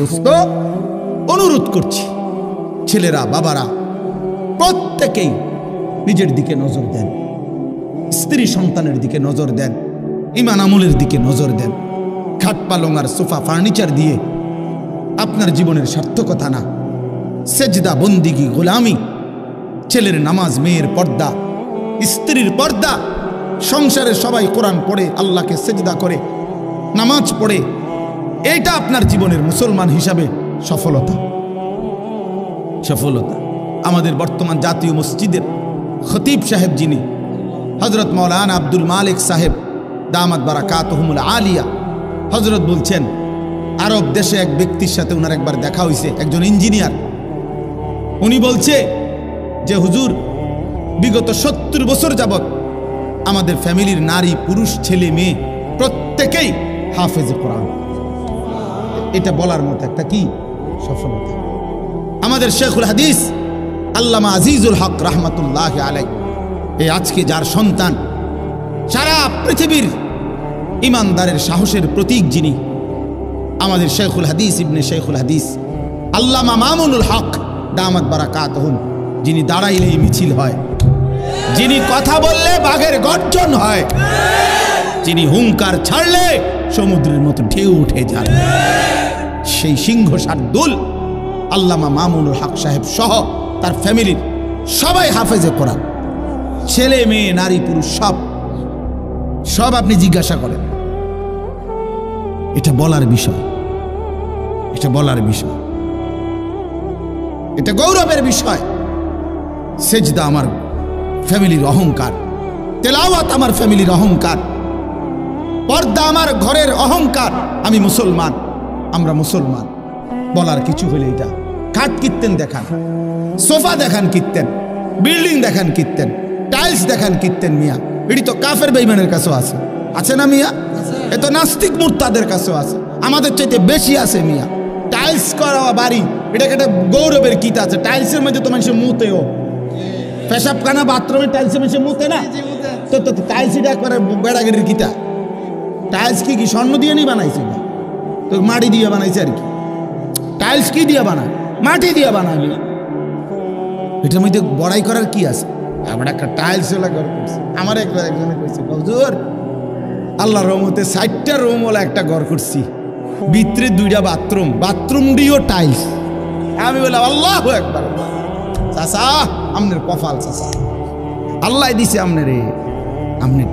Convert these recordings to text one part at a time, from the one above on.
দোস্ত, অনুরোধ করছি, ছেলেরা, বাবারা প্রত্যেকেই নিজের দিকে নজর দেন, স্ত্রী সন্তানের দিকে নজর দেন, ইমান আমলের দিকে নজর দেন। খাট পালং আর সোফা ফার্নিচার দিয়ে আপনার জীবনের সার্থকতা না। সেজদা, বন্দিগি, গোলামি, ছেলের নামাজ, মেয়ের পর্দা, স্ত্রীর পর্দা, সংসারে সবাই কোরআন পড়ে, আল্লাহকে সেজদা করে, নামাজ পড়ে, এইটা আপনার জীবনের মুসলমান হিসাবে সফলতা। সফলতা। আমাদের বর্তমান জাতীয় মসজিদের খতিব সাহেব যিনি হযরত মাওলানা আব্দুল মালিক সাহেব দামাত বারাকাতুহুমুল আলিয়া, হযরত বলছেন আরব দেশে এক ব্যক্তির সাথে ওনার একবার দেখা হয়েছে, একজন ইঞ্জিনিয়ার। উনি বলছে যে হুজুর, বিগত 70 বছর যাবত আমাদের ফ্যামিলির নারী, পুরুষ, ছেলে, মেয়ে প্রত্যেকেই হাফেজে কোরআন। এটা বলার মতো একটা কি সফলতা। আমাদের শেখুল হাদিস আল্লামা আজিজুল হক রাহমাতুল্লাহ আলাইহি, এই আজকে যার সন্তান, সারা পৃথিবীর ইমানদারের সাহসের প্রতীক যিনি, আমাদের শেখুল হাদিস ইবনে শেখুল হাদিস আল্লামা মামুনুল হক দামাত বারাকাতুহুম, যিনি দাঁড়াইলেই মিছিল হয়, যিনি কথা বললে বাঘের গর্জন হয়, যিনি হুঙ্কার ছাড়লে সমুদ্রের মতো ঢেউ উঠে যায়, সেই সিংহ শার্দুল আল্লামা মামুনুল হক সাহেব সহ তার ফ্যামিলির সবাই হাফেজে কোরআন। ছেলে, মেয়ে, নারী, পুরুষ সব আপনি জিজ্ঞাসা করেন। এটা বলার বিষয়, এটা বলার বিষয়, এটা গৌরবের বিষয়। সেজদা আমার ফ্যামিলির অহংকার, তেলাওয়াত আমার ফ্যামিলির অহংকার, পর্দা আমার ঘরের অহংকার। আমি মুসলমান, আমরা মুসলমান। বলার কিছু হলে এটা খাট কিনতেন দেখান, সোফা দেখান কিনতেন, বিল্ডিং দেখান কিনতেন, টাইলস দেখান কিনতেন। মিয়া, এটি তো কাফের বেঈমানের কাছেও আছে, আছে না মিয়া? এ তো নাস্তিক মুরতাদের কাছেও আছে, আমাদের চাইতে বেশি আছে মিয়া। টাইলস করা বাড়ি, এটাকে একটা গৌরবের কিতা আছে। টাইলসের মধ্যে তো মানুষের মুতেও, পেশাবখানা বাথরুমে টাইলসের মানুষের মুতে না, তো তো টাইলস এটা করে বেড়াগিরির কিতা। টাইলস কি কি স্বর্ণ দিয়ে নি বানাইছে না, তো মাটি দিয়ে বানাইছে আর কি। টাইলস কি দিয়ে বানায়? মাটি দিয়ে বানায়। এটার মধ্যে বড়াই করার কি আছে? আমরা একটা টাইলস ওলা ঘর করছি। আমার একজনে কইছে, হুজুর আল্লাহর রহমতে 60টা রুম ওলা একটা ঘর করছি, ভিতরে 2টা বাথরুম, বাথরুম দিয়েও টাইলস। আমি বললাম আল্লাহু আকবার। চাচা আমনের কপাল, চাচা আল্লাহ দিছে আমনের,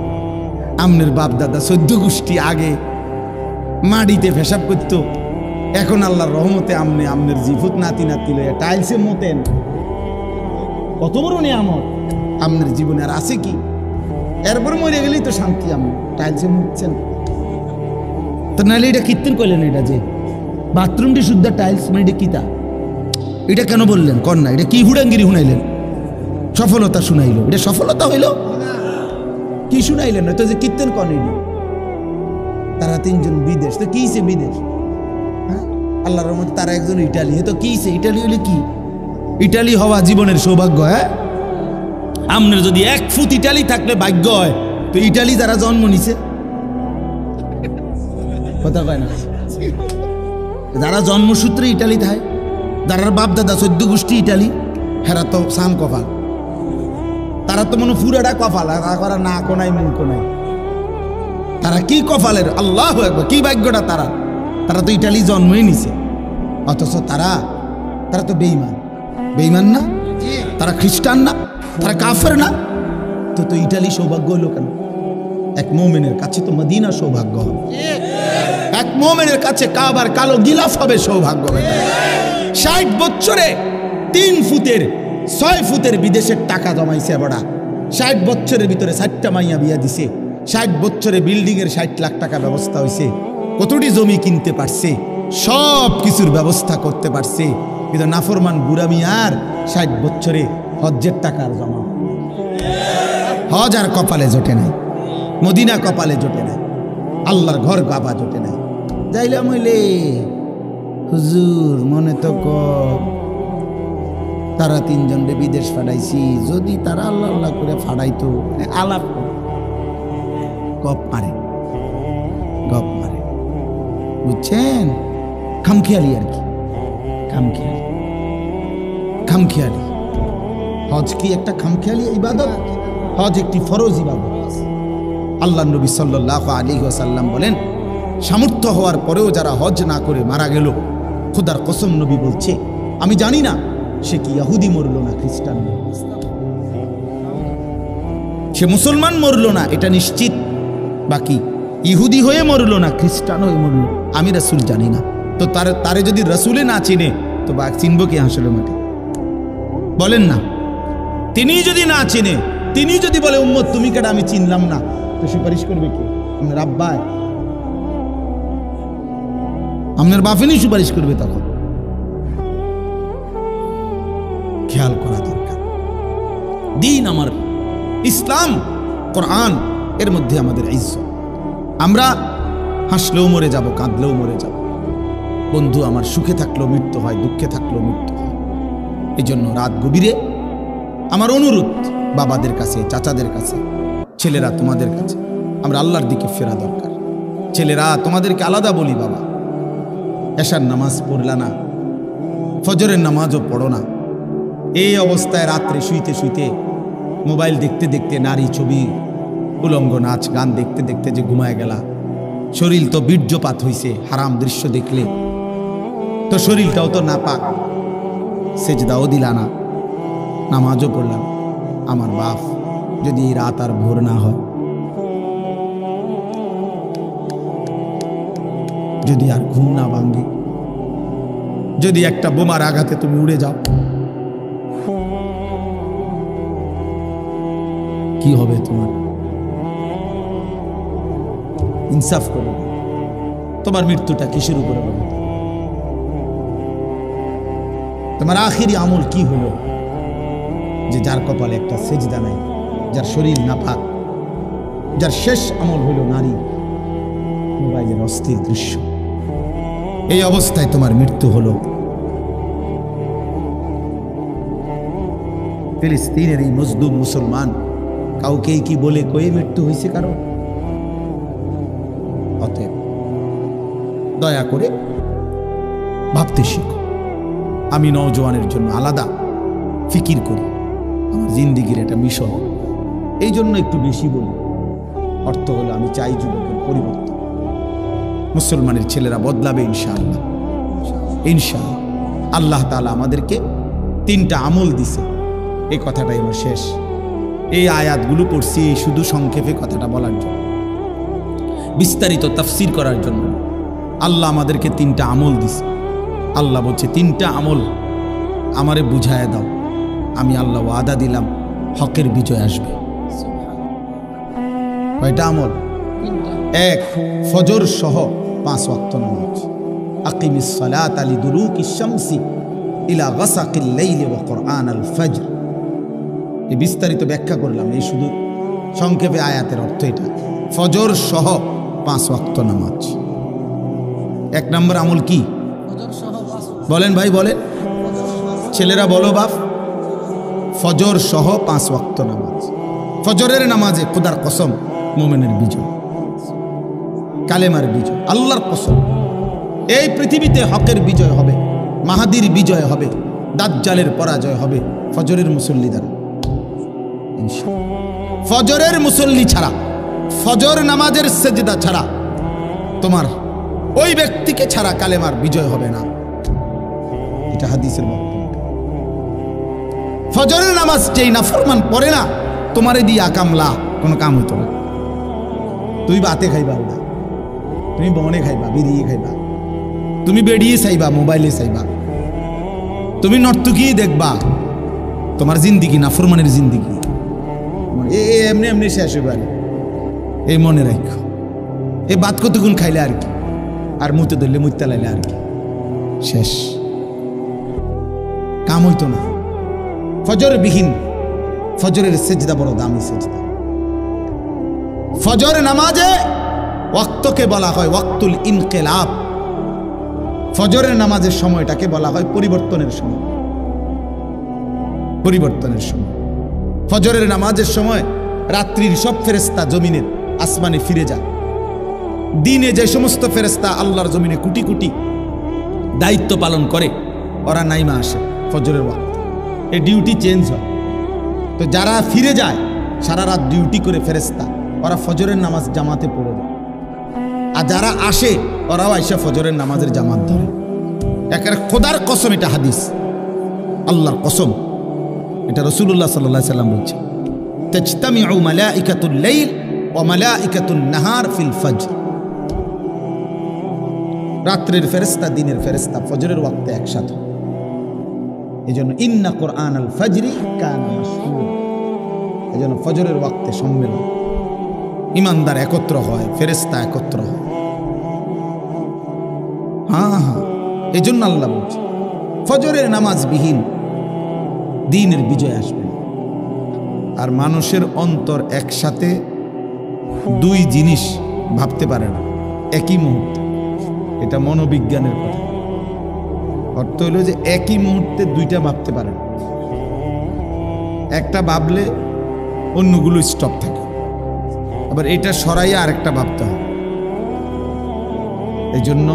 আমনের বাপ দাদা 14 গোষ্ঠী আগে মাটিতে পেশাব করতো, এখন আল্লাহর রহমতে আমনের জিভুত নাতি লইয়া টাইলসে মতেন। কত বড় নিয়ামত আমনের জীবনে, আর আছে কি? এরপর মরে গেলেই তো শান্তি। আমি টাইলসে মুতছেন তো, নাহলে এটা কীর্তন করলেন? এটা যে বাথরুমটি শুদ্ধ টাইলস, মানে এটা কিতা? এটা কেন বললেন কর না? এটা কি হুড়াঙ্গিরি শুনাইলেন? সফলতা শুনাইল, এটা সফলতা হইল? কি শুনাইলেন? তো যে কীর্তন করেন, তারা 3 জন বিদেশ, তো কিছে বিদেশ? হ্যাঁ, আল্লাহর রহমতে তারা একজন ইটালি, তো কিছে? ইটালি হইলে কি? ইটালি হওয়া জীবনের সৌভাগ্য। হ্যাঁ, আপনার যদি 1 ফুট ইটালি থাকলে ভাগ্য হয়, তো ইটালি যারা জন্ম নিছে, কথা পায় না, যারা জন্মসূত্রে ইটালি থাকে, যারা বাপ দাদা 14 গোষ্ঠী ইটালি, হেরা তো সান কপাল। তারা তো মনে পুরাটা কপাল, করা না কোনাই মুখ কোনাই। তারা কি কপালের, আল্লাহু আকবার, কি ভাগ্যটা তারা। তারা তো ইটালি জন্মই নিছে, অথচ তারা তো বেঈমান। বেঈমান না? তারা খ্রিস্টান না? তারা কাফের না? তো ইটালি সৌভাগ্য হলো কেন? এক মুমিনের কাছে তো মদিনা সৌভাগ্য হবে, এক মুমিনের কাছে কাবার কালো গিলাফ হবে সৌভাগ্য। 60 বছরে 3 ফুটের 6 ফুটের বিদেশের টাকা জমাইছে বড়া। 60 বছরের ভিতরে 60টা মাইয়া বিয়া দিছে। 60 বছরে বিল্ডিং এর 60 লাখ টাকা ব্যবস্থা হয়েছে। কতটি জমি কিনতে পারছে, সব কিছুর ব্যবস্থা করতে পারছে। কিন্তু নাফরমান বুড়া মিয়ার 60 বছরে হজ্জের টাকার জমা, হজ আর কপালে জোটে নাই, মদিনা কপালে জোটে নাই, আল্লাহর ঘর কাবা জোটে নাই। যাইলাম হইলে হুজুর মনে তো তারা 3 জনরে বিদেশ ফাটাইছি, যদি তারা আল্লাহ আল্লাহ করে ফাটাইতো, আলাপ গপ মারে, বুঝছেন? খামখেয়ালি আর কি, খামখেয়ালি। খামখেয়ালি হজ কি একটা খামখেয়ালি ইবাদত? হজ একটি ফরজ ইবাদত। আল্লাহ নবী সাল্লাল্লাহু আলাইহি ওয়াসাল্লাম বলেন, সামর্থ্য হওয়ার পরেও যারা হজ না করে মারা গেল, খোদার কসম নবী বলছে আমি জানি না সে কি ইহুদি মরল না খ্রিস্টান মরল, সে মুসলমান মরল না এটা নিশ্চিত, বাকি ইহুদি হয়ে মরল না খ্রিস্টান হয়ে মরল আমি রাসূল জানি না। তো তারে যদি রাসূলে না চিনে তো বা চিনব কি আসলে মাঠে? বলেন না। তিনি যদি না চিনে, তিনি যদি বলে উম্মত তুমি কেডা আমি চিনলাম না, তো সুপারিশ করবে কি? আপনার আব্বায়, আপনার বাফিনি সুপারিশ করবে তখন। খেয়াল করা দরকার। দিন আমার ইসলাম, কোরআন, এর মধ্যে আমাদের ইজ্জত। আমরা হাসলেও মরে যাব, কাঁদলেও মরে যাব। বন্ধু আমার সুখে থাকলেও মৃত্যু হয়, দুঃখে থাকলেও মৃত্যু হয়। এই জন্য রাত গভীরে আমার অনুরোধ বাবাদের কাছে, চাচাদের কাছে, ছেলেরা তোমাদের কাছে, আমরা আল্লাহর দিকে ফেরা দরকার। ছেলেরা তোমাদেরকে আলাদা বলি, বাবা এশার নামাজ পড়লা না, ফজরের নামাজও পড়ো না, এই অবস্থায় রাত্রে শুইতে শুইতে মোবাইল দেখতে দেখতে নারী ছবি, উলঙ্গ নাচ গান দেখতে দেখতে যে ঘুমায় গেলা, শরীর তো বীর্যপাত হইছে, হারাম দৃশ্য দেখলে তো শরীরটাও তো নাপাক, সেজদাও দিলা না, নামাজও পড়লাম। আমার বাপ যদি এই রাত আর ভোর না হয়, যদি আর ঘুম না ভাঙে, যদি একটা বোমার আঘাতে তুমি উড়ে যাও, কি হবে তোমার? ইনসাফ করো, তোমার মৃত্যুটা কিসের উপরে হবে? তোমার আখিরি আমল কি হলো যে যার কপালে একটা সেজদা নাই, যার শরীর নাপাক, যার শেষ আমল হলো নারী, মোবাইলের অস্থির দৃশ্য, এই অবস্থায় তোমার মৃত্যু হলো। ফিলিস্তিনের এই মজলুম মুসলমান কাউকেই কি বলে কয়ে মৃত্যু হয়েছে কারো? অতএব দয়া করে ভাবতে শিখো। আমি নওজোয়ানের জন্য আলাদা ফিকির করি, আমার জিন্দিগির একটা মিশন, এই জন্য একটু বেশি বলি। অর্থ হলো আমি চাই যুবকের পরিবর্তন, মুসলমানের ছেলেরা বদলাবে ইনশাআল্লাহ, ইনশাআল্লাহ। আল্লাহ তাআলা আমাদেরকে 3টা আমল দিছে, এই কথাটাই আমার শেষ। এই আয়াতগুলো পড়ছি শুধু সংক্ষেপে কথাটা বলার জন্য, বিস্তারিত তাফসীর করার জন্য। আল্লাহ আমাদেরকে 3টা আমল দিছে। আল্লাহ বলছে 3টা আমল আমারে বুঝায় দাও, আমি আল্লাহ ওয়াদা দিলাম হকের বিজয় আসবে। কয়টা আমল? 1, ফজর সহ 5 ওয়াক্ত নামাজ। আকিমিস সালাতা লিদুলুকিশ শামসি ইলা গাসাকিল লাইলি ওয়া কুরআনাল ফজর। এই বিস্তারিত ব্যাখ্যা করলাম, এই শুধু সংক্ষেপে আয়াতের অর্থ এটা। ফজর সহ 5 ওয়াক্ত নামাজ। 1 নম্বর আমল কি? বলেন ভাই, বলেন, ছেলেরা বলো বাপ। ফজর সহ 5 ওয়াক্ত নামাজ। ফজরের নামাজে খোদার কসম মুমিনের বিজয়, কালেমার বিজয়, আল্লাহর কসম। এই পৃথিবীতে হকের বিজয় হবে, মাহাদির বিজয় হবে, দাজ্জালের পরাজয় হবে ফজরের মুসল্লি দ্বারা। ফজরের মুসল্লি ছাড়া, ফজর নামাজের সেজদা ছাড়া, তোমার ওই ব্যক্তিকে ছাড়া কালেমার বিজয় হবে না। এটা হাদিসের বক্তব্য। ফজরের নামাজ যেই নাফরমান পড়ে না, তোমারে দিয়ে আকামলা কোনো কাম হইতো না। তুমি বাতে খাইবা না, তুমি বনে খাইবা, বেরিয়ে খাইবা, তুমি বেরিয়ে চাইবা, মোবাইলে চাইবা, তুমি নর্তকী দেখবা, তোমার জিন্দিগি নাফরমানের জিন্দিগি এমনি এমনি শেষ হইবার। এই মনে রাখো, এই বাদ কতক্ষণ খাইলে আর কি, আর মুতে ধরলে মুতে লাইলে আর কি, শেষ, কাম হইতো না। ফজর বিহীন, ফজরের সেজদা বড় দামি সেজদা। ফজর নামাজে ওয়াক্তকে বলা হয় ওয়াক্তুল ইনকিলাব। ফজরের নামাজের সময়টাকে বলা হয় পরিবর্তনের সময়, পরিবর্তনের সময়। ফজরের নামাজের সময় রাত্রির সব ফেরেশতা জমিনের আসমানে ফিরে যায়। দিনে যে সমস্ত ফেরেশতা আল্লাহর জমিনে কোটি কোটি দায়িত্ব পালন করে ওরা নাইমা আসে ফজরের ওয়াক্ত, এই ডিউটি চেঞ্জ হয়। তো যারা ফিরে যায় সারা রাত ডিউটি করে ফেরেশতা, ওরা ফজরের নামাজ জামাতে পড়ে দেয়। আর যারা আসে ওরাও আইসা ফজরের নামাজের জামাত ধরে। একেবারে খোদার কসম, এটা হাদিস, আল্লাহর কসম, এটা রাসূলুল্লাহ সাল্লাল্লাহু আলাইহি সাল্লাম বলছে, তাজতামিউ মালাইকাতুল লাইল ওয়া মালাইকাতুন নাহার ফিল ফজর। রাত্রের ফেরেশতা দিনের ফেরেশতা ফজরের ওয়াক্তে একসাথে। এজন্য ইন্না কুরআনাল ফজরি কানা মাশহুরা, এজন্য ফজরের ওয়াক্তে সম্মেলন, ইমানদার একত্র হয়, ফেরেশতা একত্র হয়। হ্যাঁ, এজন্য আল্লাহ বলছে ফজরের নামাজ বিহীন দ্বীনের বিজয় আসবে না। আর মানুষের অন্তর একসাথে দুই জিনিস ভাবতে পারে না একই মুহূর্তে, এটা মনোবিজ্ঞানের কথা। অর্থ হলো যে একই মুহূর্তে দুইটা ভাবতে পারে না, একটা ভাবলে অন্যগুলো স্টপ থাকে, আবার এটা সরাইয়া আরেকটা ভাবতে হয়। এই জন্য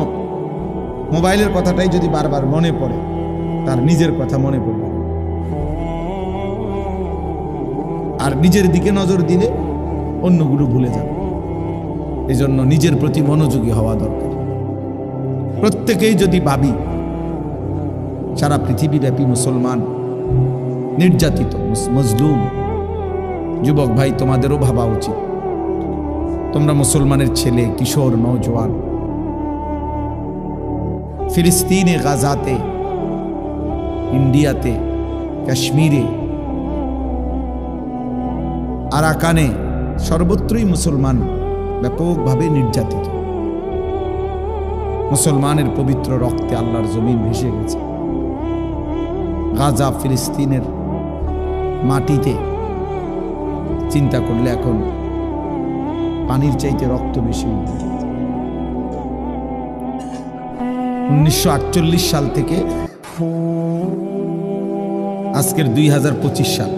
মোবাইলের কথাটাই যদি বারবার মনে পড়ে, তার নিজের কথা মনে পড়বে, আর নিজের দিকে নজর দিলে অন্যগুলো ভুলে যাবে। এই জন্য নিজের প্রতি মনোযোগী হওয়া দরকার। প্রত্যেকেই যদি ভাবি সারা পৃথিবীব্যাপী মুসলমান নির্যাতিত, মজলুম, যুবক ভাই তোমাদেরও ভাবা উচিত, তোমরা মুসলমানের ছেলে, কিশোর, নওজোয়ান, ফিলিস্তিনে, গাজাতে, ইন্ডিয়াতে, কাশ্মীরে, আরাকানে, সর্বত্রই মুসলমান ব্যাপকভাবে নির্যাতিত। মুসলমানের পবিত্র রক্তে আল্লাহর জমিন ভেসে গেছে। গাজা, ফিলিস্তিনের মাটিতে চিন্তা করলে এখন পানির চাইতে রক্ত বেশি। 1948 সাল থেকে আজকের 2025 সাল,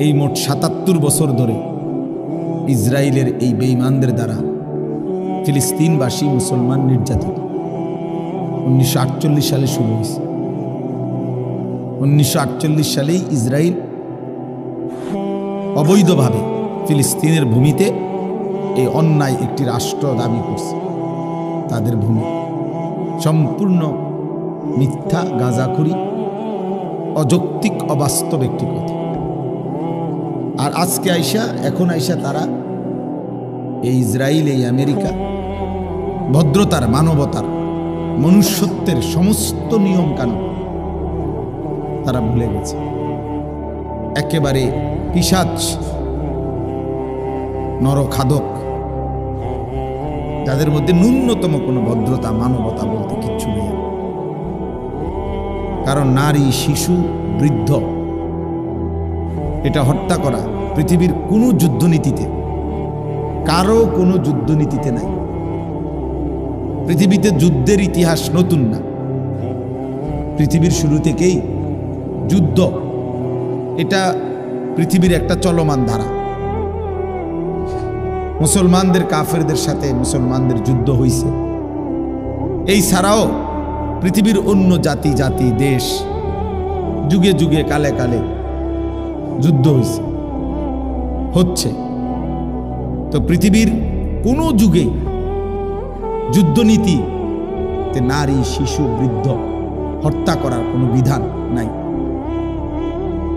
এই মোট 77 বছর ধরে ইসরায়েলের এই বেঈমানদের দ্বারা ফিলিস্তিনবাসী মুসলমান নির্যাতিত। 1948 সালে শুরু হয়েছে। 1948 সালেই ইসরায়েল অবৈধভাবে ফিলিস্তিনের ভূমিতে এই অন্যায় একটি রাষ্ট্র দাবি করছে। তাদের ভূমি সম্পূর্ণ মিথ্যা, গাঁজাখুরি, অযৌক্তিক, অবাস্তব একটি কথা। আর আজকে এখন আইসা তারা এই ইসরায়েল, এই আমেরিকা ভদ্রতার, মানবতার, মনুষ্যত্বের সমস্ত নিয়ম কানুন তারা ভুলে গেছে। একেবারে পিশাচ, নরখাদক, যাদের মধ্যে ন্যূনতম কোনো ভদ্রতা, মানবতা বলতে কিচ্ছু নেই। কারণ নারী, শিশু, বৃদ্ধ এটা হত্যা করা পৃথিবীর কোনো যুদ্ধনীতিতে, কারো কোনো যুদ্ধনীতিতে নাই। পৃথিবীতে যুদ্ধের ইতিহাস নতুন না, পৃথিবীর শুরু থেকেই যুদ্ধ এটা পৃথিবীর একটা চলমান ধারা। মুসলমানদের কাফেরদের সাথে মুসলমানদের যুদ্ধ হয়েছে। এই ছাড়াও পৃথিবীর অন্য জাতি, দেশ যুগে যুগে, কালে কালে যুদ্ধ হচ্ছে। তো পৃথিবীর কোনো যুগে যুদ্ধনীতিতে নারী, শিশু, বৃদ্ধ হত্যা করার কোনো বিধান নাই,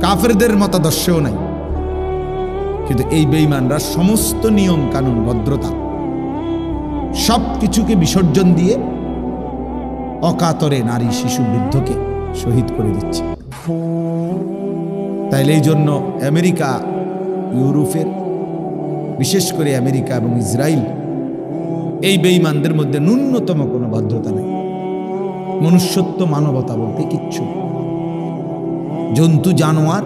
কাফেরদের মতাদর্শেও নাই। কিন্তু এই বেঈমানরা সমস্ত নিয়ম কানুন, ভদ্রতা সব কিছুকে বিসর্জন দিয়ে অকাতরে নারী, শিশু, বৃদ্ধকে শহীদ করে দিচ্ছে। তাইলে এই জন্য আমেরিকা, ইউরোপের, বিশেষ করে আমেরিকা এবং ইসরায়েল, এই বেঈমানদের মধ্যে ন্যূনতম কোনো ভদ্রতা নেই, মনুষ্যত্ব, মানবতা বলতে কিচ্ছু। জন্তু, জানোয়ার,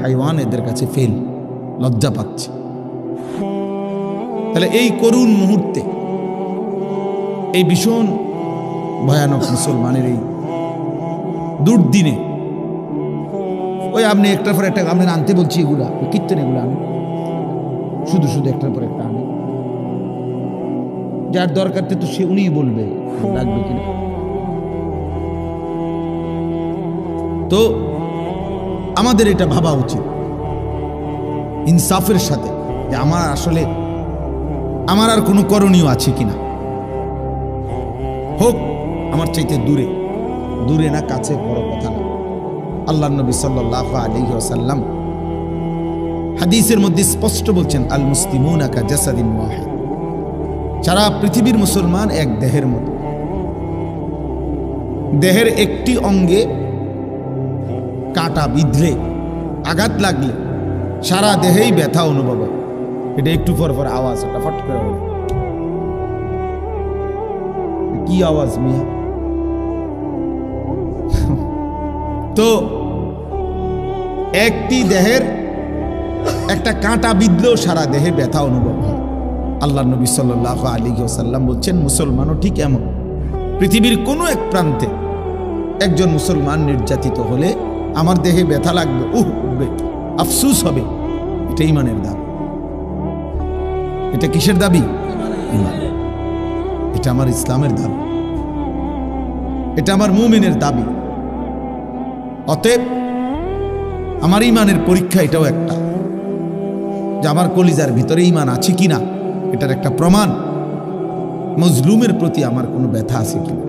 হাইওয়ান এদের কাছে ফেল, লজ্জা পাচ্ছে। তাহলে এই করুণ মুহূর্তে, এই ভীষণ ভয়ানক মুসলমানের এই দুর্দিনে, ওই আপনি একটার পর একটা আপনি আনতে বলছি, এগুলা কীর্তন, এগুলো আনি, শুধু একটার পর একটা আনি, যার দরকার তো সে উনিই বলবে লাগবে কিনা। তো আমাদের এটা ভাবা উচিত ইনসাফের সাথে যে আমার আসলে আমার আর কোনো করণীয় আছে কিনা, হোক আমার চাইতে দূরে, দূরে না কাছে বড় কথা না। আল্লাহর নবী সাল্লাল্লাহু আলাইহি ওয়াসাল্লাম হাদিসের মধ্যে স্পষ্ট বলছেন, আল মুসলিমুনা কা জাসাদিন ওয়াহিদ, সারা পৃথিবীর মুসলমান এক দেহের মতো। দেহের একটি অঙ্গে কাঁটা বিঁধলে, আঘাত লাগলে সারা দেহেই ব্যথা অনুভব হয়। এটা একটু পর পর আওয়াজ, ওটা ফট করে ওঠে। কি আওয়াজ মিয়া? তো একটি দেহের একটা কাঁটা বিঁধলেও সারা দেহে ব্যথা অনুভব হয়। আল্লাহ নবী সাল্লাল্লাহু আলাইহি ওয়াসাল্লাম বলছেন, মুসলমানও ঠিক এমন। পৃথিবীর কোনো এক প্রান্তে একজন মুসলমান নির্যাতিত হলে আমার দেহে ব্যথা লাগবে, উঠবে, আফসুস হবে। এটা ঈমানের দাবি। এটা কিসের দাবি? এটা আমার ইসলামের দাবি, এটা আমার মুমিনের দাবি। অতএব আমার ঈমানের পরীক্ষা এটাও একটা, যে আমার কলিজার ভিতরে ঈমান আছে কিনা এটার একটা প্রমাণ। মজলুমের প্রতি আমার কোনো ব্যথা আছে কিনা।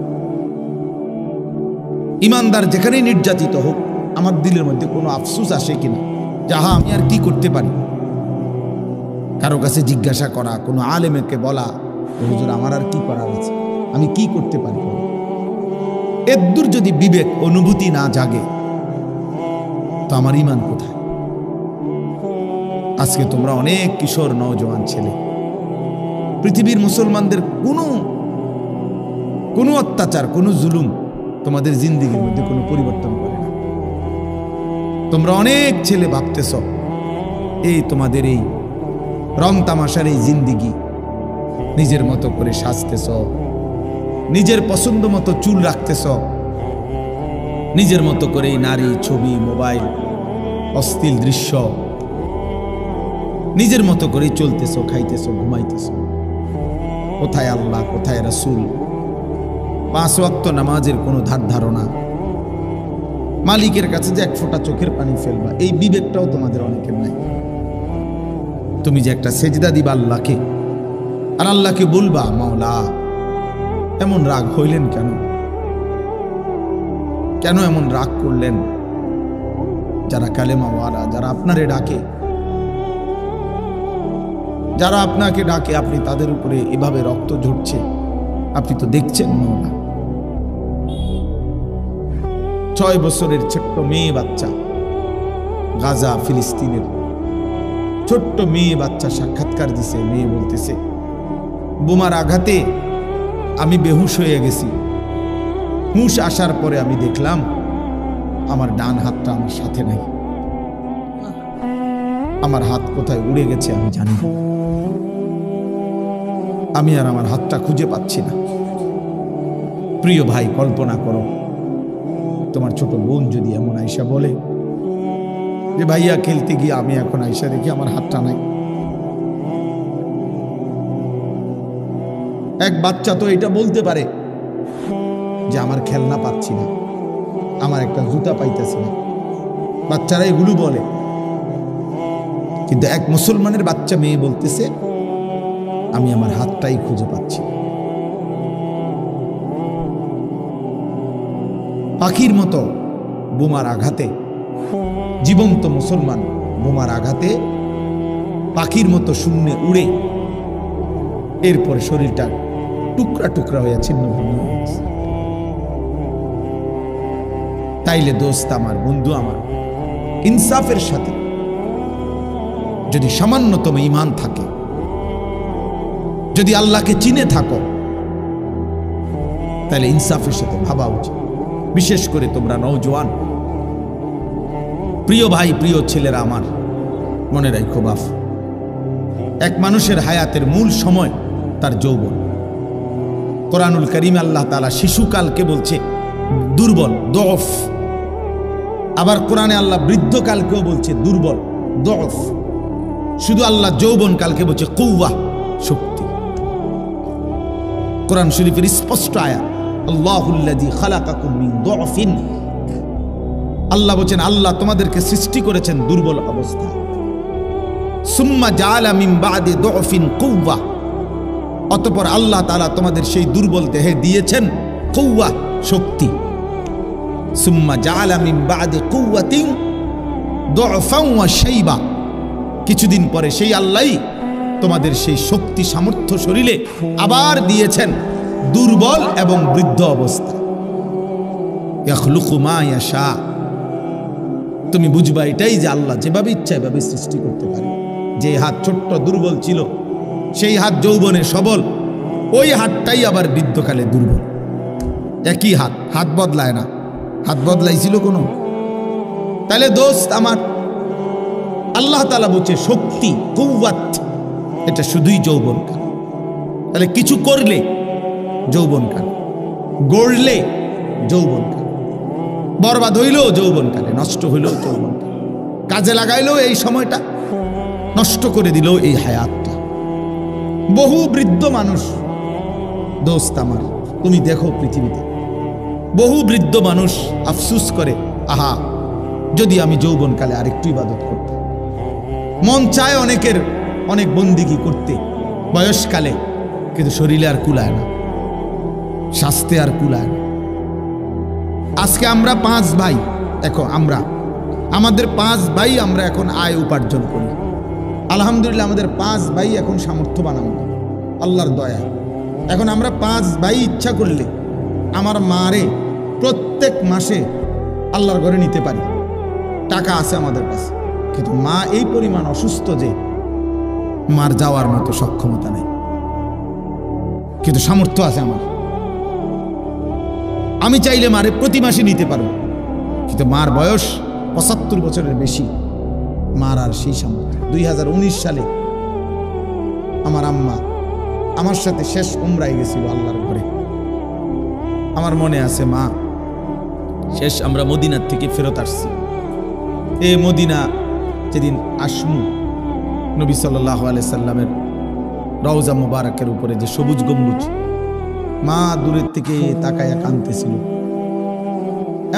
ঈমানদার যেখানেই নির্যাতিত হোক, আমার দিলের মধ্যে কোনো আফসোস আসে কিনা, যাহা আমি আর কি করতে পারি। কারো কাছে জিজ্ঞাসা করা, কোনো আলেমকে বলা, হুজুর আমার আর কি করার আছে, আমি কি করতে পারি। এদ্দুর যদি বিবেক অনুভূতি না জাগে, তো আমার ঈমান কোথায়? আজকে তোমরা অনেক কিশোর নওজোয়ান ছেলে, পৃথিবীর মুসলমানদের কোনো অত্যাচার, কোনো জুলুম তোমাদের জিন্দেগির মধ্যে কোনো পরিবর্তন করে না। তোমরা অনেক ছেলে ভাবতেছ এই তোমাদের এই রং তামাশার এই জিন্দেগি, নিজের মতো করে সাজতেছ, নিজের পছন্দ মতো চুল রাখতেছ, নিজের মতো করে নারী, ছবি, মোবাইল, অশ্লীল দৃশ্য, নিজের মতো করে চলতেছ, খাইতেছ, ঘুমাইতেছ। কোথায় আল্লাহ, কোথায় রাসূল? 5 ওয়াক্ত নামাজের কোনো ধার ধারণা, মালিকের কাছে যে এক ফোঁটা চোখের পানি ফেলবা, এই বিবেকটাও তোমাদের অনেকের নাই। তুমি যে একটা সেজদা দিবা আল্লাহকে, আর আল্লাহকে বলবা, মাওলা এমন রাগ হইলেন কেন, কেন এমন রাগ করলেন? যারা কালেমাওয়ালা, যারা আপনারে ডাকে, যারা আপনাকে ডাকে, আপনি তাদের উপরে এভাবে রক্ত ঝরছে, আপনি তো দেখছেন মাওলা। 6 বছরের ছোট্ট মেয়ে বাচ্চা, গাজা ফিলিস্তিনের ছোট্ট মেয়ে বাচ্চা সাক্ষাৎকার দিছে। মেয়ে বলতেছে, বোমার আঘাতে আমি বেহুশ হয়ে গেছি, হুঁশ আসার পরে আমি দেখলাম আমার ডান হাতটা আমার সাথে নাই, আমার হাত কোথায় উড়ে গেছে আমি জানি না, আমি আর আমার হাতটা খুঁজে পাচ্ছি না। প্রিয় ভাই, কল্পনা করো তোমার ছোট বোন যদি এমন আয়সা বলে যে ভাইয়া খেলতে গিয়ে আমি এখন আয়সা দেখি আমার হাতটা নাই। এক বাচ্চা তো এটা বলতে পারে যে আমার খেলনা পাচ্ছি না, আমার একটা জুতা পাইতেছি না, বাচ্চারা এগুলো বলে। কিন্তু এক মুসলমানের বাচ্চা মেয়ে বলতেছে আমি আমার হাতটাই খুঁজে পাচ্ছি। পাখির মতো বোমার আঘাতে, জীবন্ত মুসলমান বোমার আঘাতে পাখির মতো শূন্যে উড়ে এরপর শরীরটা টুকরা টুকরা হয়ে ছিন্ন ভিন্ন হয়ে গেছে। তাইলে দোস্ত আমার, বন্ধু আমার, ইনসাফের সাথে যদি সামান্যতম ঈমান থাকে, যদি আল্লাহকে চিনে থাকো, তাহলে ইনসাফের সাথে ভাবা উচিত। বিশেষ করে তোমরা নওজোয়ান, প্রিয় ভাই, প্রিয় ছেলেরা আমার, মনে রাখো বাপ, এক মানুষের হায়াতের মূল সময় তার যৌবন। কোরআনুল কারীমে আল্লাহ তাআলা শিশুকালকে বলছে দুর্বল, দফ। আবার কোরআনে আল্লাহ বৃদ্ধকালকেও বলছে দুর্বল, দফ। শুধু আল্লাহ যৌবন কালকে বলছে কুওয়া, শক্তি। কোরআন শরীফের স্পষ্ট আয়াত, আল্লাহুল্লাযী খালাকাকুম মিন দুআফিন, আল্লাহ বলেন আল্লাহ তোমাদেরকে সৃষ্টি করেছেন দুর্বল অবস্থায়, সুম্মা জাআলা মিন বাদি দুআফিন কুওয়া, অতঃপর আল্লাহ তাআলা তোমাদের সেই দুর্বল দেহে দিয়েছেন কুওয়া, শক্তি। সুম্মা জাআলা মিন বাদি কুওয়াতিন দুআফান ওয়া শাইবা, কিছুদিন পরে সেই আল্লাহই তোমাদের সেই শক্তি সামর্থ্য শরীরে আবার দিয়েছেন দুর্বল এবং বৃদ্ধ অবস্থা। ইয়াখলুকু মা ইয়াশা, তুমি বুঝবা এটাই যে আল্লাহ যেভাবে ইচ্ছা এভাবে সৃষ্টি করতে পারে। যে হাত ছোট্ট দুর্বল ছিল সেই হাত যৌবনে সবল, ওই হাতটাই আবার বৃদ্ধকালে দুর্বল। একই হাত, হাত বদলায় না। হাত বদলাইছিল কোনো? তাহলে দোস্ত আমার, আল্লাহ তাআলা বলছে শক্তি কুওয়াত, এটা শুধুই যৌবনকাল। তাহলে কিছু করলে যৌবনকাল, গড়লে যৌবনকাল, বরবাদ হইলেও যৌবনকালে, নষ্ট হইলেও যৌবনকাল, কাজে লাগাইলেও এই সময়টা, নষ্ট করে দিলেও এই হায়াতটা। বহু বৃদ্ধ মানুষ দোস্ত আমার, তুমি দেখো পৃথিবীতে বহু বৃদ্ধ মানুষ আফসুস করে, আহা যদি আমি যৌবনকালে আরেকটু ইবাদত করতাম। মন চায় অনেকের অনেক বন্দিগি করতে বয়সকালে, কিন্তু শরীরে আর কুলায় না, স্বাস্থ্যে আর কুলায় না। আজকে আমরা 5 ভাই, দেখো আমাদের 5 ভাই আমরা এখন আয় উপার্জন করি। আলহামদুলিল্লাহ আমাদের 5 ভাই এখন সামর্থ্যবান, আমরা আল্লাহর দয়া। এখন আমরা 5 ভাই ইচ্ছা করলে আমার মারে প্রত্যেক মাসে আল্লাহর ঘরে নিতে পারি, টাকা আছে আমাদের কাছে। কিন্তু মা এই পরিমাণ অসুস্থ যে মার যাওয়ার মতো সক্ষমতা নেই, কিন্তু সামর্থ্য আছে আমার। আমি চাইলে মারে প্রতি মাসে নিতে পারবো, কিন্তু মার বয়স 75 বছরের বেশি, মার আর সেই সামর্থ্য। 2019 সালে আমার আম্মা আমার সাথে শেষ উমরায় গেছিল আল্লাহর ঘরে। আমার মনে আছে মা, শেষ আমরা মদিনার থেকে ফেরত আসছি। এই মদিনা যেদিন আসমু, নবী সাল্লাল্লাহু আলাইহি সাল্লামের রওজা মুবারকের উপরে যে সবুজ গম্বুজ, মা দূরের থেকে তাকায়া কাঁদতেছিল,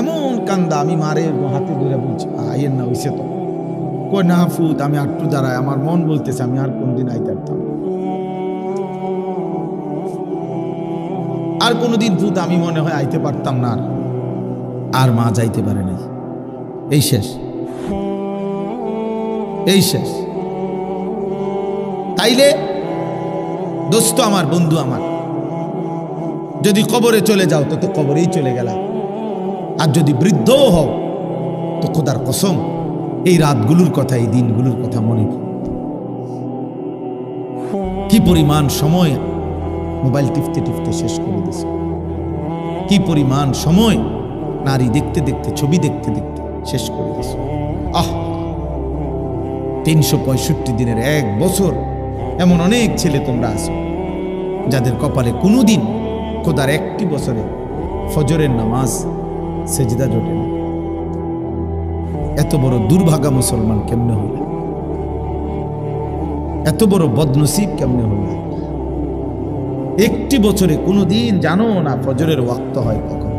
এমন কান্দা। আমি মারে হাতে ধরে বলছি, আইয়ের না হইছে তো, কই না ফুত, আমি একটু দাঁড়ায়, আমার মন বলতেছে আমি আর কোনদিন আইতে পারতাম, আর কোনোদিন ফুত আমি মনে হয় আইতে পারতাম না। আর মা যাইতে পারে নাই, এই শেষ, এই শেষ। তাইলে দোস্ত আমার, বন্ধু আমার, যদি কবরে চলে যাও তো তো কবরেই চলে গেলা, আর যদি বৃদ্ধও হও তো খোদার কসম এই রাতগুলোর কথা, এই দিনগুলোর কথা মনে করো। কি পরিমাণ সময় মোবাইল টিপতে টিপতে শেষ করে দিয়েছে, কি পরিমাণ সময় নারী দেখতে দেখতে, ছবি দেখতে দেখতে শেষ করে দিয়েছে। 365 দিনের 1 বছর এমন অনেক ছেলে তোমরা আছো যাদের কপালে কোনোদিন খোদার 1টি বছরে ফজরের নামাজ সেজদা জোটে না। এত বড় দুর্ভাগা মুসলমান কেমনে হইল? এত বড় বদনসিব কেমনে হইল? 1টি বছরে কোনোদিন জানো না ফজরের ওয়াক্ত হয় কখন?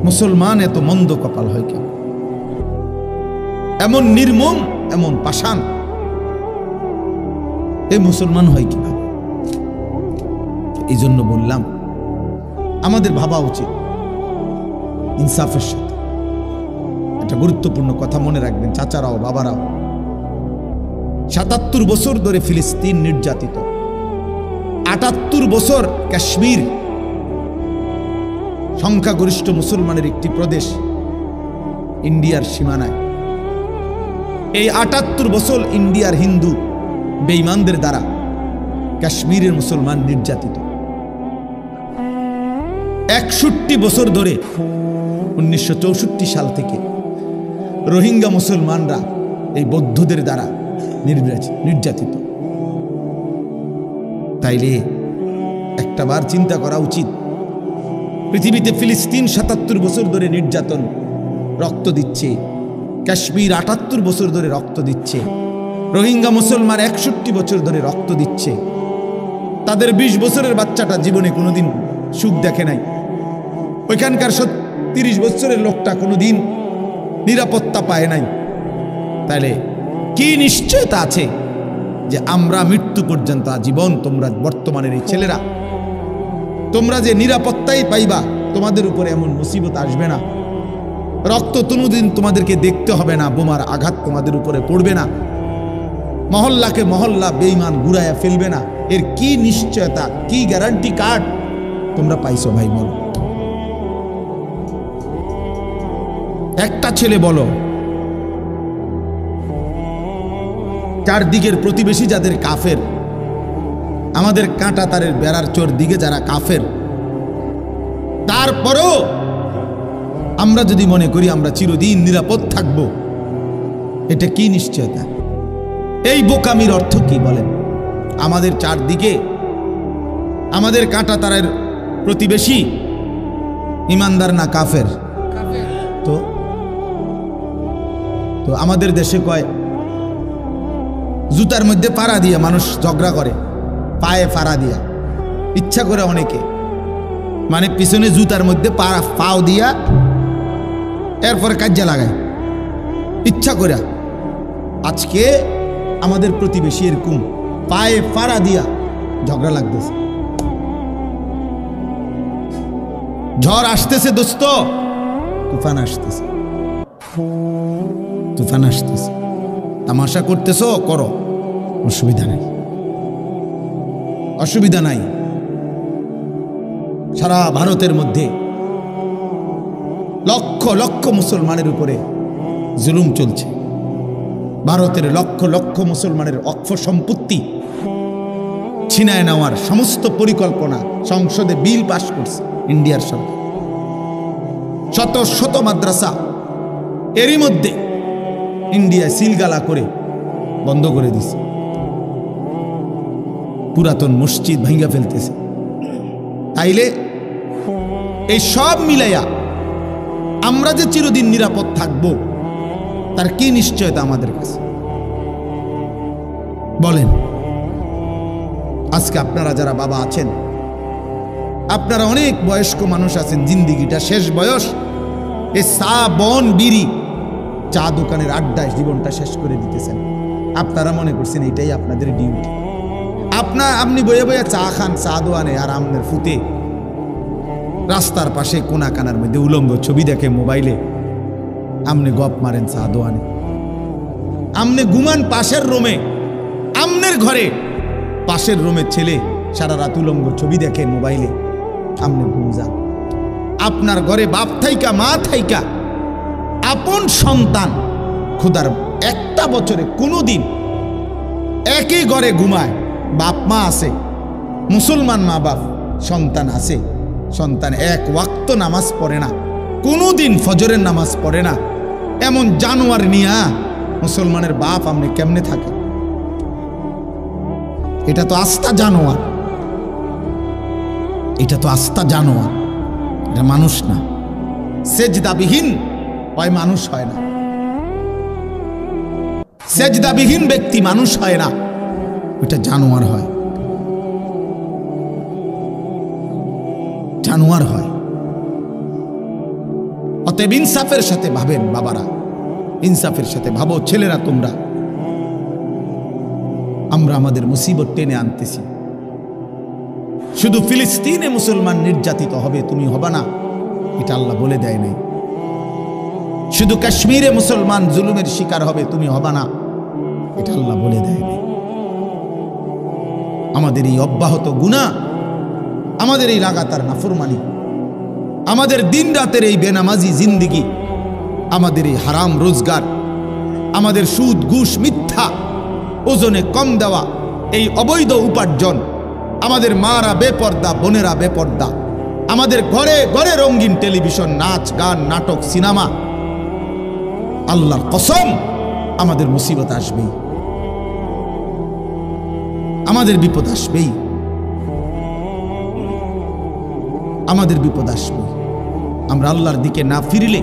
মুসলমান এত মন্দ কপাল হয় কেন? এমন নির্মম, এমন পাষাণ এই মুসলমান হয় কিভাবে? এই জন্য বললাম আমাদের ভাবা উচিত ইনসাফের সাথে। একটা গুরুত্বপূর্ণ কথা মনে রাখবেন চাচারাও বাবারাও, ৭৭ বছর ধরে ফিলিস্তিন নির্যাতিত, ৭৮ বছর কাশ্মীর সংখ্যাগরিষ্ঠ মুসলমানের একটি প্রদেশ ইন্ডিয়ার সীমানায়। এই ৭৮ বছর ইন্ডিয়ার হিন্দু বেঈমানদের দ্বারা কাশ্মীরের মুসলমান নির্যাতিত। ৬১ বছর ধরে ১৯৬৪ সাল থেকে রোহিঙ্গা মুসলমানরা এই বৌদ্ধদের দ্বারা নির্যাতিত। তাইলে একটাবার চিন্তা করা উচিত, পৃথিবীতে ফিলিস্তিন ৭৭ বছর ধরে নির্যাতন, রক্ত দিচ্ছে, কাশ্মীর ৭৮ বছর ধরে রক্ত দিচ্ছে, রোহিঙ্গা মুসলমান ৬১ বছর ধরে রক্ত দিচ্ছে। তাদের 20 বছরের বাচ্চাটা জীবনে কোনোদিন সুখ দেখে নাই, ওইখানকার 30 বছরের লোকটা কোনোদিন নিরাপত্তা পায় নাই। তাহলে কি নিশ্চয়তা আছে যে আমরা মৃত্যু পর্যন্ত আজীবন, তোমরা বর্তমানের এই ছেলেরা তোমরা যে নিরাপত্তাই পাইবা, তোমাদের উপরে এমন মুসিবত আসবে না, রক্ত কোনোদিন তোমাদেরকে দেখতে হবে না, বোমার আঘাত তোমাদের উপরে পড়বে না, মহল্লাকে মহল্লা বেঈমান গুড়াইয়া ফেলবে না। এর কি নিশ্চয়তা, কি গ্যারান্টি কার্ড তোমরা পাইছো ভাই? বলো, একটা ছেলে বলো। চারদিকের প্রতিবেশী যাদের কাফের, আমাদের কাঁটা তারের বেড়ার চোর দিকে যারা কাফের, তারপরও আমরা যদি মনে করি আমরা চিরদিন নিরাপদ থাকব, এটা কি নিশ্চয়তা? এই বোকামির অর্থ কি বলেন? আমাদের চারদিকে আমাদের কাঁটা তারের প্রতিবেশী ইমানদার না কাফের? তো তো আমাদের দেশে কয় জুতার মধ্যে পাড়া দিয়া মানুষ ঝগড়া করে, পায়ে পাড়া দিয়া, ইচ্ছা করে অনেকে, মানে পিছনে জুতার মধ্যে পাও দিয়া এরপরে কাজ্জা লাগায় ইচ্ছা করে। আজকে আমাদের প্রতিবেশী এরকম পায়ে পাড়া দিয়া ঝগড়া লাগতেছে। ঝড় আসতেছে দোস্ত, তুফান আসতেছে, তুফান আসতেছে, তামাশা করতেছো করো, অসুবিধা নাই, অসুবিধা নাই। সারা ভারতের মধ্যে লক্ষ লক্ষ মুসলমানের উপরে জুলুম চলছে। ভারতের লক্ষ লক্ষ মুসলমানের অক্ষ সম্পত্তি ছিনায় নেওয়ার সমস্ত পরিকল্পনা সংসদে বিল পাস করছে ইন্ডিয়ার সরকার। শত শত মাদ্রাসা এরই মধ্যে ইন্ডিয়া সিলগালা করে বন্ধ করে দিছে, পুরাতন মসজিদ ভাঙ্গা ফেলতেছে। তাইলে এই সব মিলাইয়া আমরা যে চিরদিন নিরাপদ থাকবো তার কি নিশ্চয়তা আমাদের কাছে? বলেন। আজকে আপনারা যারা বাবা আছেন, আপনারা অনেক বয়স্ক মানুষ আছেন, জিন্দিগিটা শেষ বয়স, এ চা বন বিড়ি চা দোকানের আড্ডায় জীবনটা শেষ করে দিতেছেন। আপনারা মনে করছেন এটাই আপনাদের ডিউটি। আপনি বয়ে বয়ে চা খান, চা দোয়ানে, আর আমনের ফুতে রাস্তার পাশে কোনা কানার মধ্যে উলঙ্গ ছবি দেখে মোবাইলে, আমনে গপ মারেন চা দোয়ানে। আমনে ঘুমান পাশের রুমে, আমনের ঘরে পাশের রুমের ছেলে সারা রাত উলঙ্গ ছবি দেখে মোবাইলে, আমনে ঘুম যান। আপনার ঘরে বাপ থাইকা মা থাইকা আপন সন্তান খুদার একটা বছরে কোনোদিন একই ঘরে ঘুমায়, বাপ মা আছে, মুসলমান মা বাপ, সন্তান আছে, সন্তান এক ওয়াক্ত নামাজ পড়ে না, কোনোদিন ফজরের নামাজ পড়ে না, এমন জানোয়ার নিয়া মুসলমানের বাপ আপনি কেমনে থাকে? এটা তো আস্থা জানোয়ার, এটা তো আস্থা জানোয়ার, এটা মানুষ না। সেজদাবিহীন হয় মানুষ হয় না, সেজদাবিহীন ব্যক্তি মানুষ হয় না, ওটা জানোয়ার হয়, জানোয়ার হয়। অতএব ইনসাফের সাথে ভাবেন বাবারা, ইনসাফের সাথে ভাবো ছেলেরা তোমরা। আমরা আমাদের মুসিবত টেনে আনতেছি। শুধু ফিলিস্তিনে মুসলমান নির্যাতিত হবে, তুমি হবে না, এটা আল্লাহ বলে দেয় নাই। শুধু কাশ্মীরে মুসলমান জুলুমের শিকার হবে, তুমি হবে না, এটা আল্লাহ বলে দেয় নাই। আমাদের এই অব্যাহত গুনাহ, আমাদের এই লাগাতার নাফরমানি, আমাদের দিন রাতের এই বেনামাজি জিন্দিগি, আমাদের এই হারাম রোজগার, আমাদের সুদ ঘুষ মিথ্যা, ওজনে কম দেওয়া, এই অবৈধ উপার্জন, আমাদের মারা বেপর্দা, বোনেরা বেপর্দা, আমাদের ঘরে ঘরে রঙিন টেলিভিশন, নাচ গান নাটক সিনেমা, আল্লাহর কসম আমাদের মুসিবত আসবেই, আমাদের বিপদ আসবেই, আমাদের বিপদ আসবে। আমরা আল্লাহর দিকে না ফিরলে,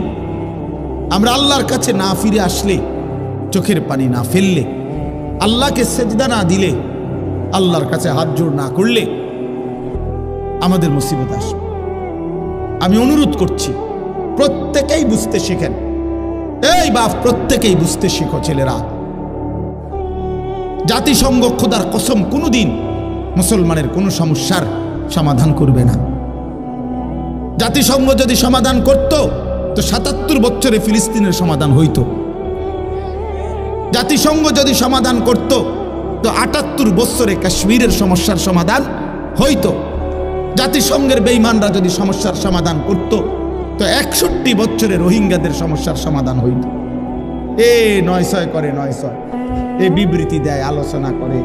আমরা আল্লাহর কাছে না ফিরে আসলে, চোখের পানি না ফেললে, আল্লাহকে সেজদা না দিলে, আল্লাহর কাছে হাত জোড় না করলে, আমাদের মুসিবত আসবে। আমি অনুরোধ করছি, প্রত্যেকেই বুঝতে শেখেন। এই বাপ, প্রত্যেকেই বুঝতে শেখো ছেলেরা। জাতিসংঘ খোদার কসম কোনোদিন মুসলমানের কোনো সমস্যার সমাধান করবে না। জাতিসংঘ যদি সমাধান করত তো ৭৭ বছরে ফিলিস্তিনের সমাধান হইত। জাতিসংঘ যদি সমাধান করত তো ৭৮ বছরে কাশ্মীরের সমস্যার সমাধান হইত। জাতিসংঘের বেঈমানরা যদি সমস্যার সমাধান করত তো ৬১ বছরে রোহিঙ্গাদের সমস্যার সমাধান হইত। এ ৯৬ করে ৯৬, এ বিবৃতি দেয়, আলোচনা করে,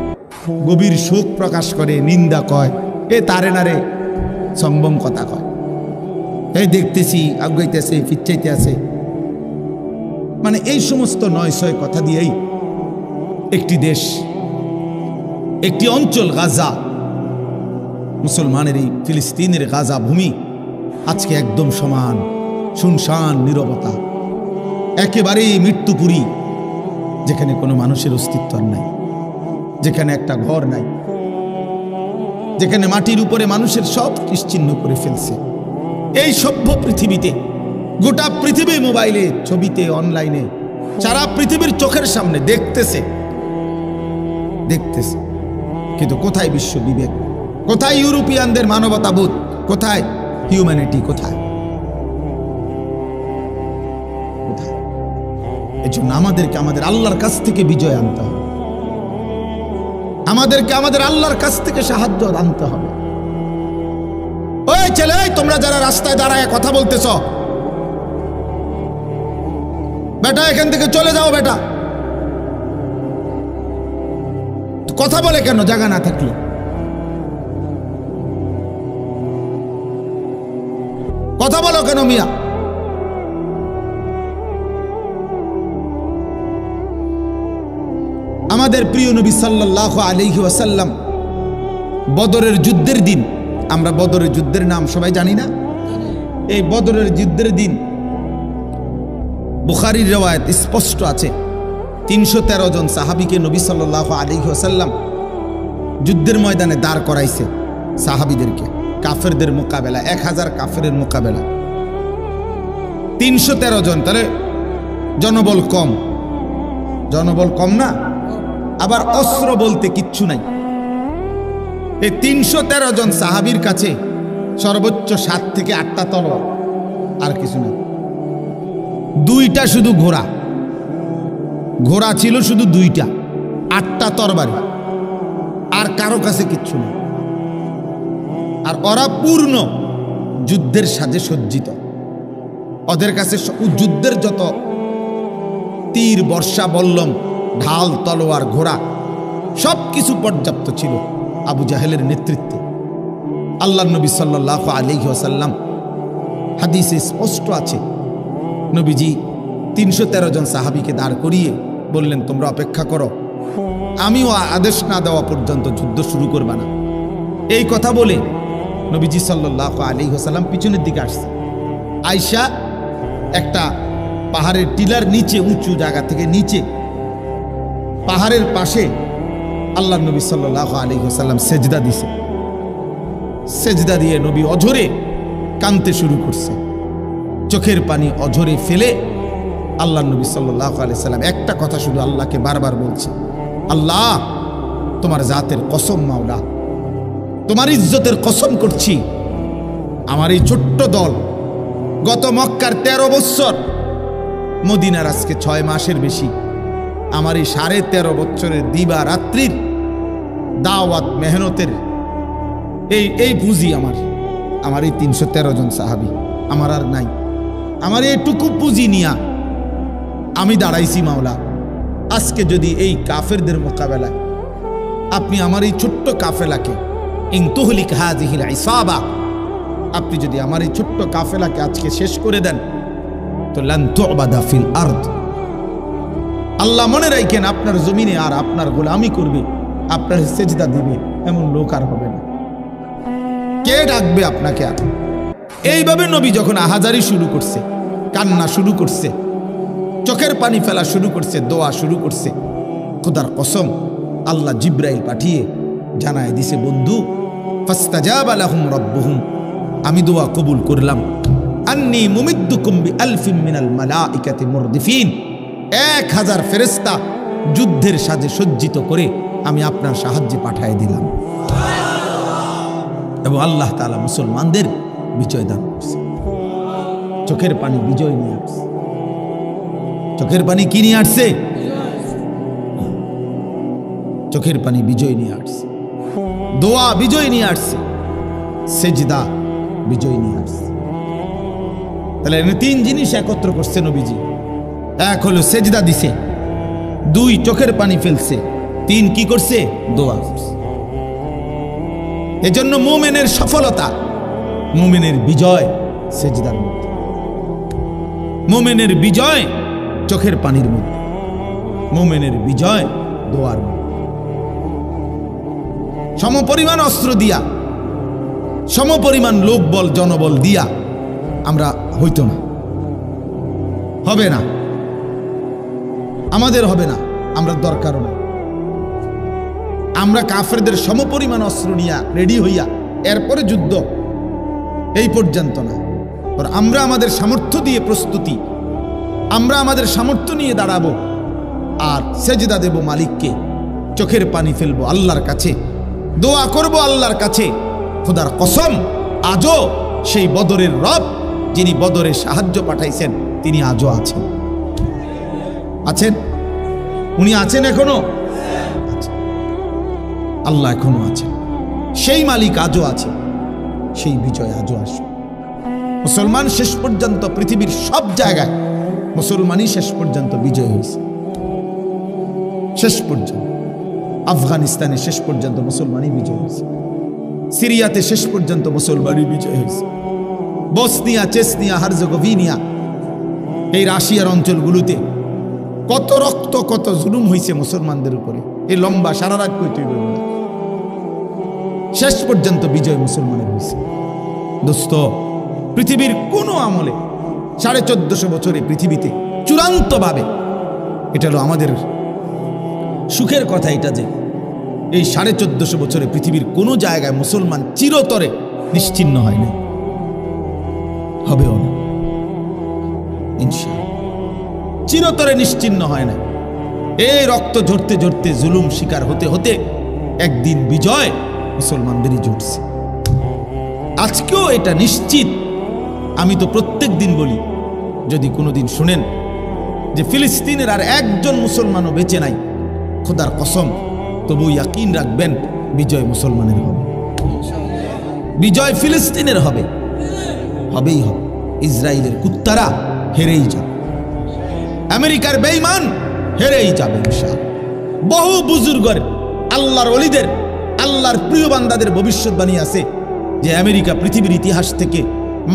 গভীর শোক প্রকাশ করে, নিন্দা কয়, এ তারে নারে সম্ভম কথা কয়। এই দেখতেছি আগাইতেছে, ফিরচাইতে আছে, মানে এই সমস্ত ৯৬ কথা দিয়েই একটি দেশ, একটি অঞ্চল গাজা, মুসলমানের এই ফিলিস্তিনের গাজা ভূমি আজকে একদম সমান, শুনশান, নীরবতা, একেবারেই মৃত্যুপুরী, যেখানে কোনো মানুষের অস্তিত্ব নাই, যেখানে একটা ঘর নাই, যেখানে মাটির উপরে মানুষের সব নিশ্চিহ্ন করে ফেলছে। এই সভ্য পৃথিবীতে, গোটা পৃথিবী মোবাইলে, ছবিতে, অনলাইনে, সারা পৃথিবীর চোখের সামনে দেখতেছে, কিন্তু কোথায় বিশ্ব বিবেক? কোথায় ইউরোপিয়ানদের মানবতাবোধ? কোথায় হিউম্যানিটি? কোথায়? এজন্য আমাদেরকে আমাদের আল্লাহর কাছ থেকে বিজয় আনতে হবে, আমাদেরকে আমাদের আল্লাহর কাছ থেকে সাহায্য আনতে হবে। ওই ছেলে, তোমরা যারা রাস্তায় দাঁড়ায় কথা বলতেছ, বেটা এখান থেকে চলে যাও। বেটা কথা বলে কেন জায়গা না থাকলে? কথা বলো কেন মিয়া? আমাদের প্রিয় নবী সাল্লাল্লাহু আলাইহি ওয়াসাল্লাম বদরের যুদ্ধের দিন, আমরা বদরের যুদ্ধের নাম সবাই জানি না? এই বদরের যুদ্ধের দিন বুখারীর রওয়ায়াত স্পষ্ট আছে, ৩১৩ জন সাহাবীকে নবী সাল্লাল্লাহু আলাইহি ওয়াসাল্লাম যুদ্ধের ময়দানে দাঁড় করাইছে। সাহাবীদেরকে কাফেরদের মোকাবেলা, ১০০০ কাফেরের মোকাবেলা, ৩১৩ জন। তাহলে জনবল কম, জনবল কম না? আবার অস্ত্র বলতে কিচ্ছু নাই। এই ৩১৩ জন সাহাবীর কাছে সর্বোচ্চ ৭ থেকে ৮টা তলোয়ার, আর কিছু না। 2টা শুধু ঘোড়া, ঘোড়া ছিল শুধু 2টা, 8টা তরবারি, আর কারো কাছে কিচ্ছু নেই। আর ওরা পূর্ণ যুদ্ধের সাজে সজ্জিত। ওদের কাছে যুদ্ধের যত তীর, বর্ষা, বল্লম, ঢাল, তলোয়ার, ঘোড়া সব কিছু পর্যাপ্ত ছিল আবু জাহেলের নেতৃত্বে। আল্লাহ নবী সাল্লাল্লাহু আলাইহি ওয়াসাল্লাম, হাদিসে স্পষ্ট আছে, নবীজি ৩১৩ জন সাহাবীকে দাঁড় করিয়ে বললেন, তোমরা অপেক্ষা করো, আমিও আদেশ না দেওয়া পর্যন্ত যুদ্ধ শুরু করবা না। এই কথা বলে নবীজি সাল্লাল্লাহু আলাইহি ওয়াসাল্লাম পিছনের দিকে আসছে। আয়েশা একটা পাহাড়ের টিলার নিচে, উঁচু জায়গা থেকে নিচে পাহাড়ের পাশে আল্লাহ নবী সাল্লাল্লাহু আলাইহি ওয়াসাল্লাম সেজদা দিছে। সেজদা দিয়ে নবী অঝরে কাঁদতে শুরু করছে, চোখের পানি অঝরে ফেলে আল্লাহ নবী সাল্লাল্লাহু আলাইহি ওয়াসাল্লাম একটা কথা শুধু আল্লাহকে বারবার বলছে, আল্লাহ তোমার জাতের কসম, মাওলা তোমার ইজ্জতের কসম করছি, আমার এই ছোট্ট দল গত মক্কার 13 বছর, মদিনার আজকে 6 মাসের বেশি, আমার এই 13.5 বছরের দিবা রাত্রির দাওয়াত মেহনতের এই পুঁজি আমার এই ৩১৩ জন সাহাবী, আমার আর নাই। আমার এইটুকু পুঁজি নিয়া আমি দাঁড়াইছি মাওলা। আজকে যদি এই কাফেরদের মোকাবেলায় আপনি আমার এই ছোট্ট কাফেলাকে, ইন তুহলিক হাযিহিল ইসাবা, আপনি যদি আমার এই ছোট্ট কাফেলাকে আজকে শেষ করে দেন, তো লান তুবাদা ফিল আরদ, আল্লাহ মনে রাখেন আপনার জমিনে আর আপনার গোলামি করবে, আপনার সেজদা দিবে এমন লোক আর হবে না। কে ডাকবে আপনাকে আর? এইভাবে নবী যখন আহাজারি শুরু করছে, কান্না শুরু করছে, চোখের পানি ফেলা শুরু করছে, দোয়া শুরু করছে, খোদার কসম আল্লাহ জিব্রাইল পাঠিয়ে জানায় দিছে, বন্ধু ফাস্তাজাবা লাহুম রাব্বুহুম, আমি দোয়া কবুল করলাম, আন্নী মুমিদ্দুকুম বিআলফিন মিনাল মালাইকাতি মুরদিফিন, 1000 ফেরেশতা যুদ্ধের সাজে সজ্জিত করে আমি আপনার সাহায্যে পাঠিয়ে দিলাম। এবং আল্লাহ তাআলা মুসলমানদের বিজয় দান করছে। চোখের পানি বিজয় নিয়ে আসছে। চোখের পানি কি নিয়ে আসছে? চোখের পানি বিজয় নিয়ে আসছে। দোয়া বিজয় নিয়ে আসছে। সেজদা বিজয় নিয়ে আসছে। তাহলে 3 জিনিস একত্র করছে নবীজি। 1 হলো সেজদা দিছে, 2 চোখের পানি ফেলছে, 3 কি করছে? দোয়া করছে। এজন্য মুমিনের সফলতা, মুমিনের বিজয় সেজদার মধ্যে, মুমিনের বিজয় চোখের পানির মধ্যে, মুমিনের বিজয় দোয়ার মধ্যে। সমপরিমাণ অস্ত্র দিয়া, সমপরিমাণ লোকবল জনবল দিয়া আমরা হইতো না, হবে না, আমাদের হবে না, আমরা দরকারও না। আমরা কাফেরদের সমপরিমাণ অস্ত্র নিয়া রেডি হইয়া এরপরে যুদ্ধ, এই পর্যন্ত না। আমরা আমাদের সামর্থ্য দিয়ে প্রস্তুতি, আমরা আমাদের সামর্থ্য নিয়ে দাঁড়াবো আর সেজদা দেব মালিককে, চোখের পানি ফেলবো আল্লাহর কাছে, দোয়া করব আল্লাহর কাছে। খোদার কসম, আজও সেই বদরের রব যিনি বদরে সাহায্য পাঠাইছেন তিনি আজও আছেন। আছেন? উনি আছেন এখনো? আল্লাহ এখনো আছেন। সেই মালিক আজও আছে, সেই বিজয় আজও আসবে। মুসলমান শেষ পর্যন্ত পৃথিবীর সব জায়গায় মুসলমানই শেষ পর্যন্ত বিজয় হয়েছে। শেষ পর্যন্ত আফগানিস্তানে শেষ পর্যন্ত মুসলমানই বিজয় হয়েছে, সিরিয়াতে শেষ পর্যন্ত মুসলমানই বিজয় হয়েছে, বসনিয়া, চেচনিয়া, হার্জেগোভিনা, এই রাশিয়ার অঞ্চলগুলোতে কত রক্ত, কত জুলুম হয়েছে মুসলমানদের উপরে। এই লম্বা সারা রাত কই তুই বলবো না, শেষ পর্যন্ত বিজয় মুসলমানের হয়েছে। দোস্ত, পৃথিবীর কোন আমলে 1450 বছরে পৃথিবীতে চূড়ান্তভাবে, এটা হলো আমাদের সুখের কথা এটা যে এই 1450 বছরে পৃথিবীর কোন জায়গায় মুসলমান চিরতরে নিশ্চিহ্ন হয় না, হবেও না ইনশাআল্লাহ। চিরতরে নিশ্চিহ্ন হয় না। এই রক্ত ঝরতে ঝরতে, জুলুম শিকার হতে হতে একদিন বিজয় মুসলমানদেরই জুটছে। আজকেও এটা নিশ্চিত। আমি তো প্রত্যেক দিন বলি, যদি কোনোদিন শুনেন যে ফিলিস্তিনের আর একজন মুসলমানও বেঁচে নাই, খোদার কসম, তবু ইয়াকিন রাখবেন বিজয় মুসলমানের হবে, বিজয় ফিলিস্তিনের হবে, হবেই হবে। ইসরায়েলের কুত্তারা হেরেই যাবে, আমেরিকার বেঈমান হেরেই যাবে ইনশাআল্লাহ। বহু বুজুর্গের, আল্লাহর ওলিদের, আল্লাহর প্রিয় বান্দাদের ভবিষ্যৎবাণী আছে যে আমেরিকা পৃথিবীর ইতিহাস থেকে,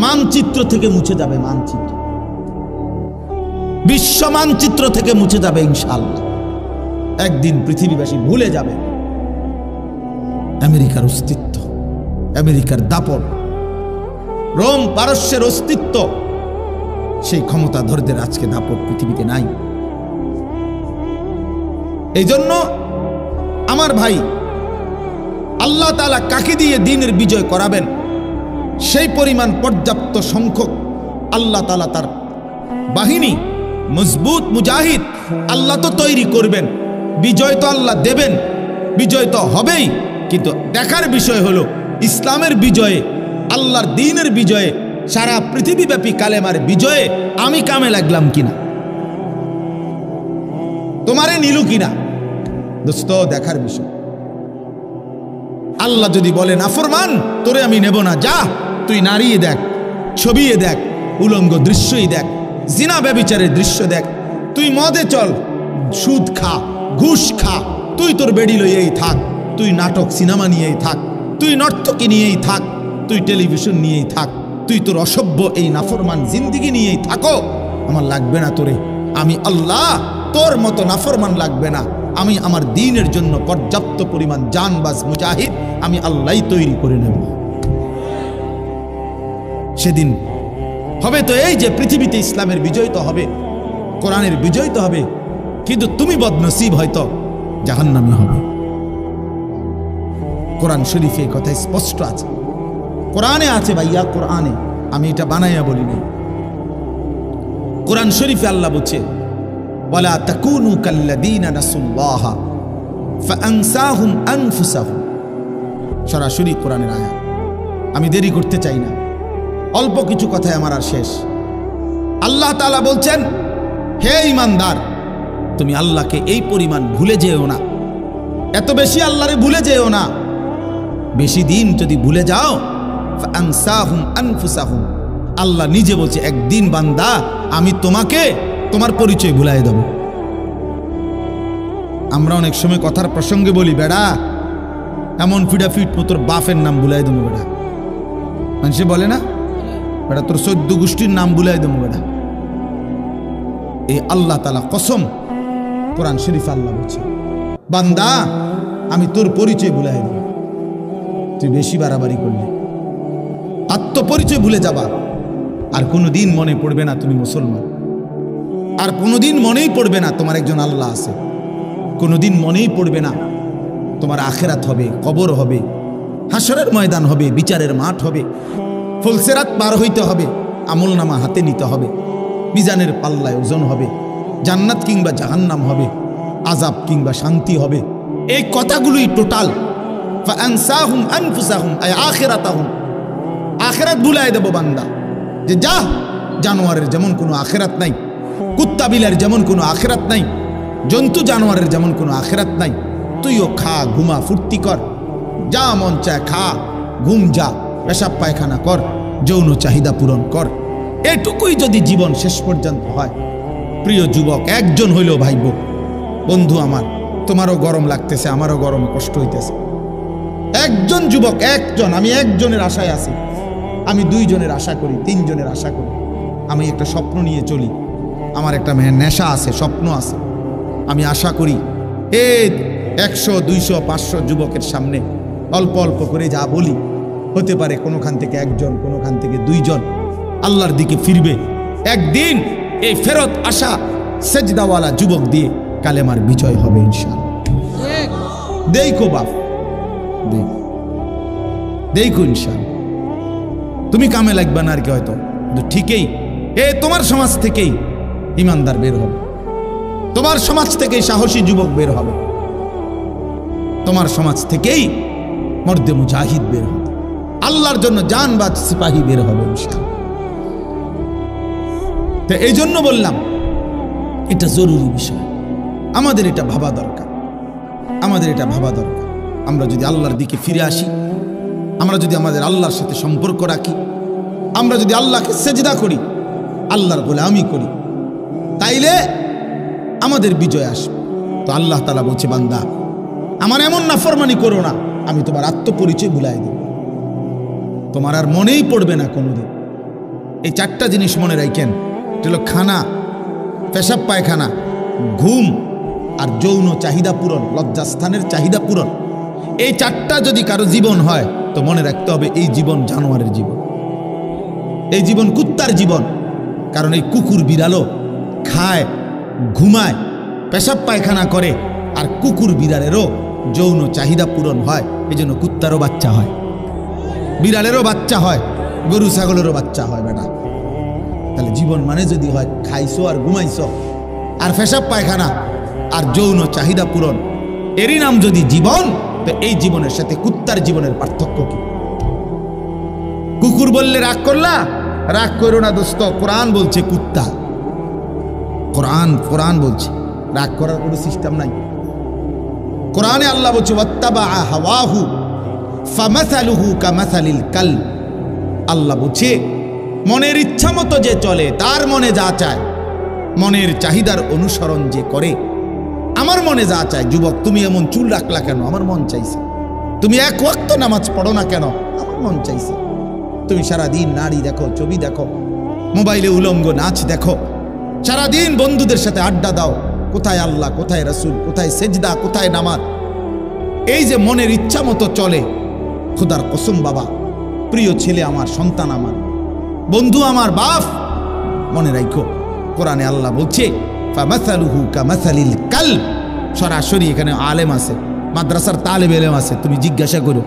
মানচিত্র থেকে মুছে যাবে, মানচিত্র, বিশ্ব মানচিত্র থেকে মুছে যাবে ইনশাআল্লাহ। একদিন পৃথিবীবাসী ভুলে যাবে আমেরিকার অস্তিত্ব, আমেরিকার দাপট, রোম পারস্যের অস্তিত্ব। সেই ক্ষমতাধরদের আজকে দাপট পৃথিবীতে নাই। এই জন্য আমার ভাই, আল্লাহ তাআলা কাকে দিয়ে দ্বীনের বিজয় করাবেন, সেই পরিমাণ পর্যাপ্ত সংখ্যক আল্লাহ তাআলা তার বাহিনী, মজবুত মুজাহিদ আল্লাহ তো তৈরি করবেন। বিজয় তো আল্লাহ দেবেন, বিজয় তো হবেই। কিন্তু দেখার বিষয় হলো ইসলামের বিজয়ে, আল্লাহর দ্বীনের বিজয়ে, সারা পৃথিবীব্যাপী কালেমার বিজয়ে আমি কামে লাগলাম কিনা, তোমারে নিলু কিনা, দোস্ত দেখার বিষয়। আল্লাহ যদি বলে নাফরমান, তোরে আমি নেব না, যা তুই নাড়িয়ে দেখ, ছবিয়ে দেখ, উলঙ্গ দৃশ্যই দেখ, জিনা ব্যভিচারের দৃশ্য দেখ, তুই মদে চল, সুদ খা, ঘুষ খা, তুই তোর বেডি লইয়েই থাক, তুই নাটক সিনেমা নিয়েই থাক, তুই নর্তকী নিয়েই থাক, তুই টেলিভিশন নিয়েই থাক, তুই তোর অসভ্য এই নাফরমান জিন্দিগি নিয়েই থাকো, আমার লাগবে না তোরে। আমি আল্লাহ, তোর মতো নাফরমান লাগবে না। আমি আমার দ্বীনের জন্য পর্যাপ্ত পরিমাণ জানবাজ মুজাহিদ আমি আল্লাহই তৈরি করে নেব। সেদিন হবে তো এই যে পৃথিবীতে ইসলামের বিজয় তো হবে, কোরআনের বিজয় তো হবে, কিন্তু তুমি বদনসিব হয়তো জাহান্নামী হবে। কোরআন শরীফে কথা স্পষ্ট আছে, কোরআনে আছে ভাইয়া, কোরআনে, আমি এটা বানাইয়া বলি নাই। কোরআন শরীফে আল্লাহ বলছে ওয়ালা তাকুনু কাল্লাযীনা নাসুল্লাহ ফাআনসাহুম আনফুসাহুম, সরাসরি কোরআনের আয়াত। আমি দেরি করতে চাই না, অল্প কিছু কথায় আমার আর শেষ। আল্লাহ তাআলা বলছেন, হে ঈমানদার, তুমি আল্লাহকে এই পরিমাণ ভুলে যেও না, এত বেশি আল্লাহরে ভুলে যেও না। বেশি দিন যদি ভুলে যাও, ফাআনসাহুম আনফুসাহুম, আল্লাহ নিজে বলছে একদিন বান্দা আমি তোমাকে তোমার পরিচয় ভুলাই দেব। আমরা অনেক সময় কথার প্রসঙ্গে বলি, বেড়া এমন ফিডাফিট তোর বাপের নাম ভুলাই দেবো বেড়া। মানুষে বলে না, বেড়া তোর 14 গোষ্ঠীর নাম ভুলাই দেবো বেড়া। এই আল্লাহ তাআলা কসম, কোরআন শরীফ আল্লাহ বলছে বান্দা আমি তোর পরিচয় ভুলাই দেব। তুই বেশি বাড়াবাড়ি করলি, আত্মপরিচয় ভুলে যাবা, আর কোনোদিন মনে পড়বে না তুমি মুসলমান, আর কোনোদিন মনেই পড়বে না তোমার একজন আল্লাহ আছে, কোনোদিন মনেই পড়বে না তোমার আখেরাত হবে, কবর হবে, হাসরের ময়দান হবে, বিচারের মাঠ হবে, ফুলসেরাত পার হইতে হবে, আমলনামা হাতে নিতে হবে, মিজানের পাল্লায় ওজন হবে, জান্নাত কিংবা জাহান্নাম হবে, আযাব কিংবা শান্তি হবে। এই কথাগুলোই টোটাল ফাআনসাহুম আনফুসাহুম আই আখিরাতাহুম, আখিরাত ভুলাই দেব বান্দা। যে যা, জানোয়ারের যেমন কোনো আখিরাত নাই, কুত্তা বিলার যেমন কোনো আখিরাত নাই, জন্তু জানোয়ারের যেমন কোনো আখিরাত নাই, তুইও খা, ঘুমা, ফুর্তি কর, যা মন চায় খা, ঘুম যা, পেশাব পায়খানা কর, যৌন চাহিদা পূরণ কর। এটুকুই যদি জীবন শেষ পর্যন্ত হয়, প্রিয় যুবক একজন হইলেও ভাইব, বন্ধু আমার, তোমারও গরম লাগতেছে, আমারও গরমে কষ্ট হইতেছে, একজন যুবক, একজন, আমি একজনের আশায় আছি, আমি 2 জনের আশা করি, 3 জনের আশা করি। আমি একটা স্বপ্ন নিয়ে চলি, আমার একটা নেশা আছে, স্বপ্ন আছে। আমি আশা করি এই 100, 200, 500 যুবকের সামনে অল্প অল্প করে যা বলি, হতে পারে কোনোখান থেকে 1 জন, কোনোখান থেকে 2 জন আল্লাহর দিকে ফিরবে। একদিন এই ফেরত আসা সেজদাওয়ালা যুবক দিয়ে কালেমার বিজয় হবে ইনশাআল্লাহ। দেখো বাপ, দেখো ইনশাআল্লাহ, তুমি কামে লাগবে না আর কি হয়তো, কিন্তু ঠিকই তোমার সমাজ থেকেই ইমানদার বের হবে, তোমার সমাজ থেকেই সাহসী যুবক বের হবে, তোমার সমাজ থেকেই মর্দে মুজাহিদ বের হবে, আল্লাহর জন্য জানবাজ সিপাহী বের হবে ইনশাআল্লাহ। তো এই জন্য বললাম এটা জরুরি বিষয়, আমাদের এটা ভাবা দরকার, আমাদের এটা ভাবা দরকার। আমরা যদি আল্লাহর দিকে ফিরে আসি, আমরা যদি আমাদের আল্লাহর সাথে সম্পর্ক রাখি, আমরা যদি আল্লাহকে সেজদা করি, আল্লাহর গোলামি করি, তাইলে আমাদের বিজয় আসবে। তো আল্লাহ তাআলা বলছে বান্দা আমার এমন নাফরমানি করো না, আমি তোমার আত্মপরিচয় ভুলাই দেব, তোমার আর মনেই পড়বে না কোনোদিন। এই 4টা জিনিস মনে রাখেন, এটা হলো খানা, পেশাব পায়খানা, ঘুম আর যৌন চাহিদা পূরণ, লজ্জাস্থানের চাহিদা পূরণ। এই 4টা যদি কারো জীবন হয় তো মনে রাখতে হবে এই জীবন জানোয়ারের জীবন, এই জীবন কুত্তার জীবন। কারণ এই কুকুর বিড়ালও খায়, ঘুমায়, পেশাব পায়খানা করে, আর কুকুর বিড়ালেরও যৌন চাহিদা পূরণ হয়। এই জন্য কুত্তারও বাচ্চা হয়, বিড়ালেরও বাচ্চা হয়, গরু ছাগলেরও বাচ্চা হয় বেটা। তাহলে জীবন মানে যদি হয় খাইছো আর ঘুমাইছো আর পেশাব পায়খানা আর যৌন চাহিদা পূরণ, এরই নাম যদি জীবন, তো এই জীবনের সাথে কুত্তার জীবনের পার্থক্য কি? কুকুর বললে রাগ করলা, রাগ করো না দোস্ত, কোরআন বলছে কুত্তা, কোরআন বলছে, রাগ করার কোনো সিস্টেম নাই। কোরআনে আল্লাহ বলছে ওয়াত্তাবা হাওয়াহু ফামাসালুহু কামাসালিল কাল, আল্লাহ বলছে মনের ইচ্ছা মতো যে চলে, তার মনে যা চায়, মনের চাহিদার অনুসরণ যে করে, আমার মনে যা চায়। যুবক তুমি এমন চুল রাখলা কেন? আমার মন চাইছে। তুমি 1 ওয়াক্ত নামাজ পড়ো না কেন? আমার মন চাইছে। তুমি সারাদিন নারী দেখো, ছবি দেখো, মোবাইলে উলঙ্গ নাচ দেখো, সারাদিন বন্ধুদের সাথে আড্ডা দাও, কোথায় আল্লাহ, কোথায় রাসূল, কোথায় সেজদা, কোথায় নামাজ? এই যে মনের ইচ্ছা মতো চলে, খোদার কসম বাবা, প্রিয় ছেলে আমার, সন্তান আমার, বন্ধু আমার, বাপ, মনে রাখো কোরআনে আল্লাহ বলছে ফামাসালুহু কামাসালিল কাল। সরাসরি এখানে আলেম আছে, মাদ্রাসার তালেব ইলম আছে, তুমি জিজ্ঞাসা করো।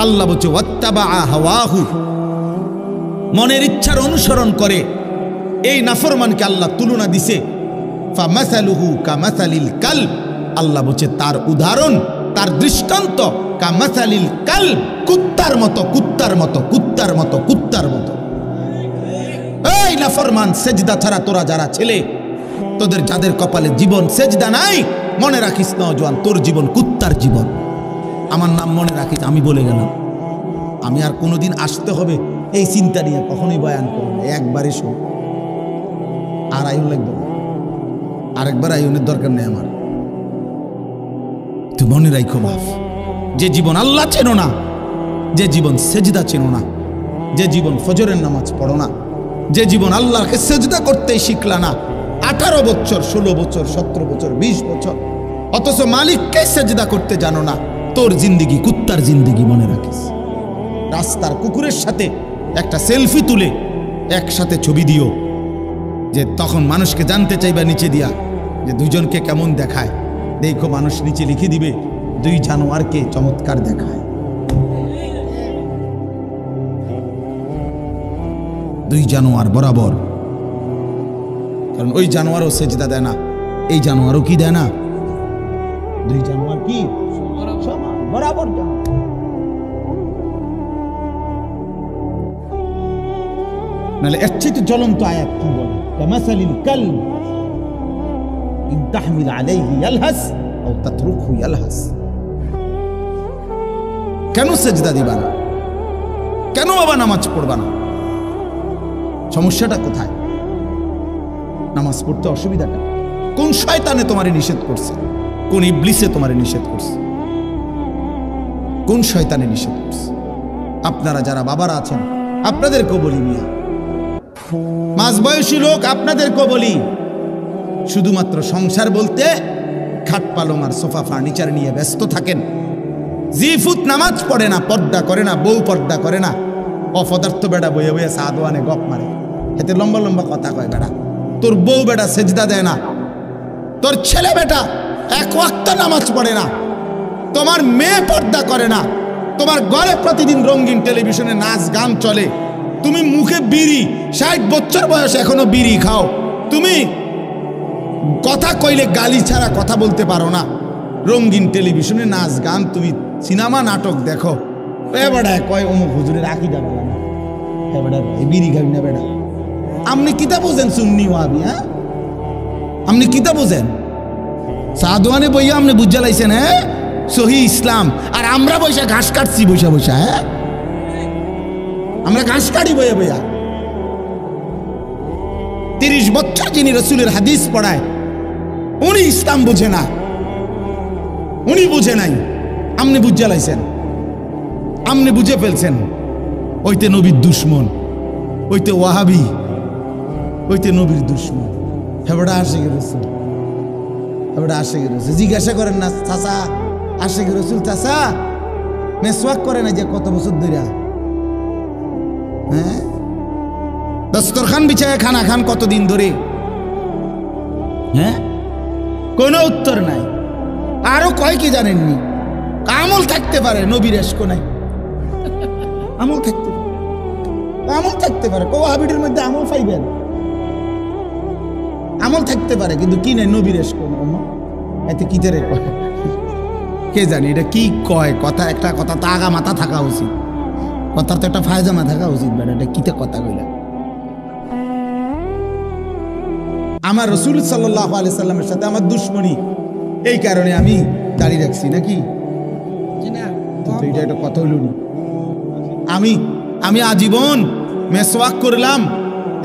আল্লাহ বলছে ওয়াত্তাবা হাওয়াহু, মনের ইচ্ছার অনুসরণ করে। এই নাফরমানকে আল্লাহ তুলনা দিছে ফামাসালুহু কামাসালিল কালব, আল্লাহ বলছে তার উদাহরণ, তার দৃষ্টান্ত কামাসালিল কালব, কুত্তার মতো, কুত্তার মতো, কুত্তার মতো, কুত্তার মতো। এই নাফরমান, সেজদা ছাড়া তোরা যারা ছেলে, তোদের যাদের কপালে জীবন সেজদা নাই, মনে রাখিস নওজোয়ান, তোর জীবন কুত্তার জীবন। আমার নাম মনে রাখিস, আমি বলে গেলাম। আমি আর কোনোদিন আসতে হবে এই চিন্তা নিয়ে কখনোই বয়ান করব না। একবারই শোন, আর আয়ুন লাগবে না, আরেকবার আয়ুনের দরকার নেই আমার। তুই মনে রাখো বাপ, যে জীবন আল্লাহ চেনো না, যে জীবন সেজদা চেনো না, যে জীবন ফজরের নামাজ পড়ো না, যে জীবন আল্লাহকে সেজদা করতেই শিখলা না, 18 বছর, 16 বছর, 17 বছর, 20 বছর, অথচ মালিককে সেজদা করতে জানো না, তোর জিন্দিগি কুত্তার জিন্দিগি। মনে রাখিস। রাস্তার কুকুরের সাথে একটা সেলফি তুলে একসাথে ছবি দিও, যে তখন মানুষকে জানতে চাইবা নিচে দিয়া যে দুইজনকে কেমন দেখায়। দেখো মানুষ নিচে লিখে দিবে দুই জানোয়ারকে চমৎকার দেখায়। দুই জানোয়ার বরাবর, কারণ ওই জানোয়ারও সেজদা দেয় না, এই জানোয়ারও কি দেয় না। দুই জানোয়ার কি বরাবর। নাহলে এর চেয়ে জ্বলন্ত আয়াত কি বলে, কামাসালিল কালব ইন তাহমিল আলাইহি ইয়ালহাস আও তাতরুকহু ইয়ালহাস। কেন সেজদা দিবা না? কেন বাবা নামাজ পড়বা না? সমস্যাটা কোথায়? নামাজ পড়তে অসুবিধাটা কোন শয়তানে তোমারে নিষেধ করছে? কোন ইবলিসে তোমারে নিষেধ করছে? কোন শয়তানে নিষেধ করছে? আপনারা যারা বাবারা আছেন আপনাদেরকেও বলি, মিয়া মাঝবয়সী লোক আপনাদেরকেও বলি, শুধুমাত্র সংসার বলতে খাট পালং আর সোফা ফার্নিচার নিয়ে ব্যস্ত থাকেন। জিফুত নামাজ পড়ে না, পর্দা করে না, বউ পর্দা করে না, অপদার্থ বেড়া বইয়ে বইয়ে সাদওয়ানে গপ মারে, এতে লম্বা লম্বা কথা কয় বেড়া। তোর বউ বেটা সেজদা দেয় না, তোর ছেলে বেটা এক ওয়াক্ত নামাজ পড়ে না, তোমার মেয়ে পর্দা করে না, তোমার ঘরে প্রতিদিন রঙিন টেলিভিশনে নাচ গান চলে, তুমি মুখে বিড়ি, 60 বছর বয়স এখনো বিড়ি খাও, তুমি কথা কইলে গালি ছাড়া কথা বলতে পারো না, রঙিন টেলিভিশনে নাচ গান, তুমি সিনেমা নাটক দেখো, বেড়া কয় অমুক হুজুরের আকিদা বলা না, বেড়া বিড়ি খাবি না বেড়া। আপনি কিতা বোঝেন সুন্নি ওয়াহাবি? হ্যাঁ, আপনি কিতা বোঝেন? সাদওয়ানে বইয়া আপনি বুঝা লাইছেন হ্যাঁ সহি ইসলাম, আর আমরা বৈশা ঘাস কাটছি বৈশা বৈশা। হ্যাঁ, আমরা ঘাস কাটি বইয়া বইয়া। 30 বছর যিনি রসুলের হাদিস পড়ায়, উনি ইসলাম বুঝে না, উনি বুঝে নাই, আপনি বুঝা লাইছেন, আপনি বুঝে ফেলছেন। ওইতে নবীর দুশ্মন, ওইতে ওয়াহাবি, ওইতে নবীর দুশ্মন। হেবড়া আশেখ রসুল, হেবড়া আশেখ রসুল। জিজ্ঞাসা করেন না চাচা, আশেখ রসুল চাচা মেসওয়াক করে না যে কত বছর ধরে? হ্যাঁ, দস্তরখান বিছায় খানা খান কতদিন ধরে? হ্যাঁ, কোনো উত্তর নাই। আরো কয় কি জানেননি? আমল থাকতে পারে, নবীর এশক নাই। আমল থাকতে পারে, আমল থাকতে পারে, ওয়াহাবিদের মধ্যে আমল পাইবেন, আমল থাকতে পারে, কিন্তু কি নাই, নবীর এশক নাই। এতে কি রে কয় কে জানি, এটা কি কয় কথা? একটা কথা তো আগা মাথা থাকা উচিত, কথার তো একটা ফায়জামা থাকা উচিত। বেটা এটা কিতে কথা কইলা? আমার রসুল সাল্লাল্লাহু আলাইহি সাল্লামের সাথে আমার দুশ্মনী, এই কারণে আমি দাঁড়িয়ে রাখছি নাকি? এটা একটা কথা হইল নি? আমি আজীবন মেসওয়াক করলাম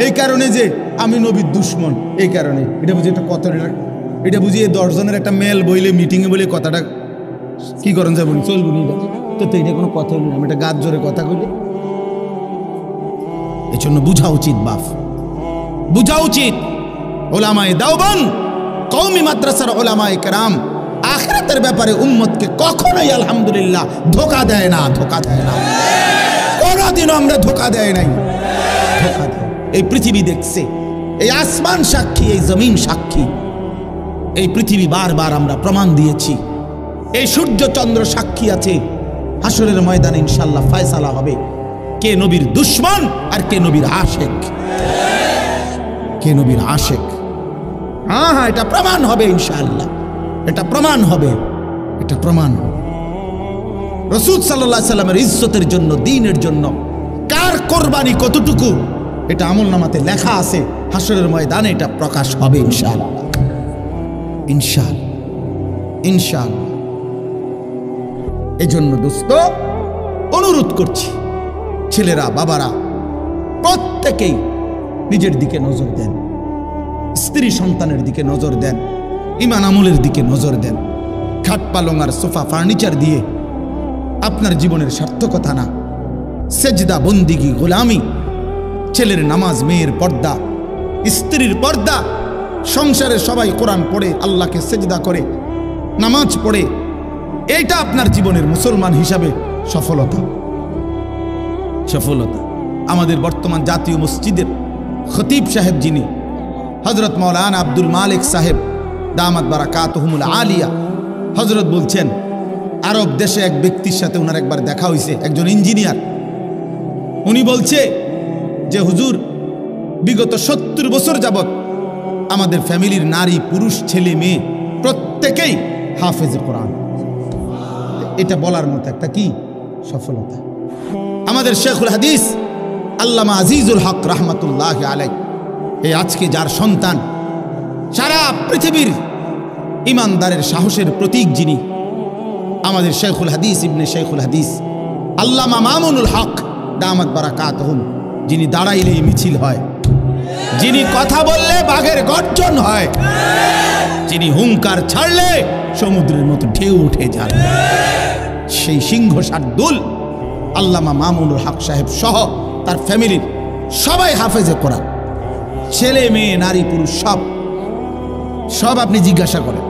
এই কারণে যে আমি নবীর দুশ্মন, এই কারণে। এটা বুঝি একটা কথা, এটা বুঝি 10 জনের একটা মেল বইলে, মিটিংয়ে বলে কথাটা কি করেন যাবো, চলবো নি? তো এটা কোনো কথা হইল না, আমি একটা গাছ জোরে কথা কইলে। এই জন্য বুঝা উচিত বাপ, বুঝা উচিত। ওলামায়ে দেওবন্দ, কওমি মাদ্রাসার ওলামায়ে কেরাম আখিরাতের ব্যাপারে উম্মতকে কখনোই আলহামদুলিল্লাহ ধোঁকা দেয় না, ধোঁকা দেয় না, কোনদিনও আমরা ধোঁকা দেয় নাই, ধোঁকা দেয়। এই পৃথিবী দেখছে, এই আসমান সাক্ষী, এই জমিন সাক্ষী, এই পৃথিবী বারবার আমরা প্রমাণ দিয়েছি এই সূর্য চন্দ্র সাক্ষী আছে, হাসরের ময়দানে ইনশাআল্লাহ ফয়সালা হবে কে নবীর দুশমন আর কে নবীর আশেক। কে নবীর আশেক। হ্যাঁ হ্যাঁ, এটা প্রমাণ হবে ইনশাআল্লাহ, এটা প্রমাণ হবে, এটা প্রমাণ। রাসূল সাল্লাল্লাহু আলাইহি সাল্লামের ইজ্জতের জন্য, দ্বীনের জন্য কার কোরবানি কতটুকু, এটা আমলনামাতে লেখা আছে। হাসরের ময়দানে এটা প্রকাশ হবে ইনশাআল্লাহ, ইনশাআল্লাহ, ইনশাআল্লাহ। এজন্য দোস্ত অনুরোধ করছি, ছেলেরা, বাবারা প্রত্যেকেই নিজের দিকে নজর দেন, স্ত্রী সন্তানের দিকে নজর দেন, ঈমান আমলের দিকে নজর দেন। খাট পালং আর সোফা ফার্নিচার দিয়ে আপনার জীবনের সার্থকতা না। সেজদা, বন্দিগি, গোলামি, ছেলের নামাজ, মেয়ের পর্দা, স্ত্রীর পর্দা, সংসারে সবাই কোরআন পড়ে, আল্লাহকে সেজদা করে, নামাজ পড়ে, এইটা আপনার জীবনের মুসলমান হিসাবে সফলতা। সফলতা। আমাদের বর্তমান জাতীয় মসজিদের খতিব সাহেব যিনি, হযরত মাওলানা আব্দুল মালিক সাহেব দামাত বারাকাতুহুমুল আলিয়া, হযরত বলছেন আরব দেশে এক ব্যক্তির সাথে ওনার একবার দেখা হয়েছে, একজন ইঞ্জিনিয়ার। উনি বলছে যে হুজুর, বিগত 70 বছর যাবত আমাদের ফ্যামিলির নারী, পুরুষ, ছেলে, মেয়ে প্রত্যেকেই হাফেজে কোরআন। এটা বলার মতো একটা কি সফলতা। আমাদের শেখুল হাদিস আল্লামা আজিজুল হক রহমতুল্লাহ আলাইহি, এই আজকে যার সন্তান, সারা পৃথিবীর ইমানদারের সাহসের প্রতীক যিনি, আমাদের শেখুল হাদিস ইবনে শেখুল হাদিস আল্লামা মামুনুল হক দামাত বারাকাতুহুম, যিনি দাঁড়াইলেই মিছিল হয়, যিনি কথা বললে বাঘের গর্জন হয়, যিনি হুঙ্কার ছাড়লে সমুদ্রের মতো ঢেউ উঠে যায়, সেই সিংহ শার্দুল আল্লামা মামুনুল হক সাহেব সহ তার ফ্যামিলির সবাই হাফেজে কোরআন, ছেলে, মেয়ে, নারী, পুরুষ সব আপনি জিজ্ঞাসা করেন।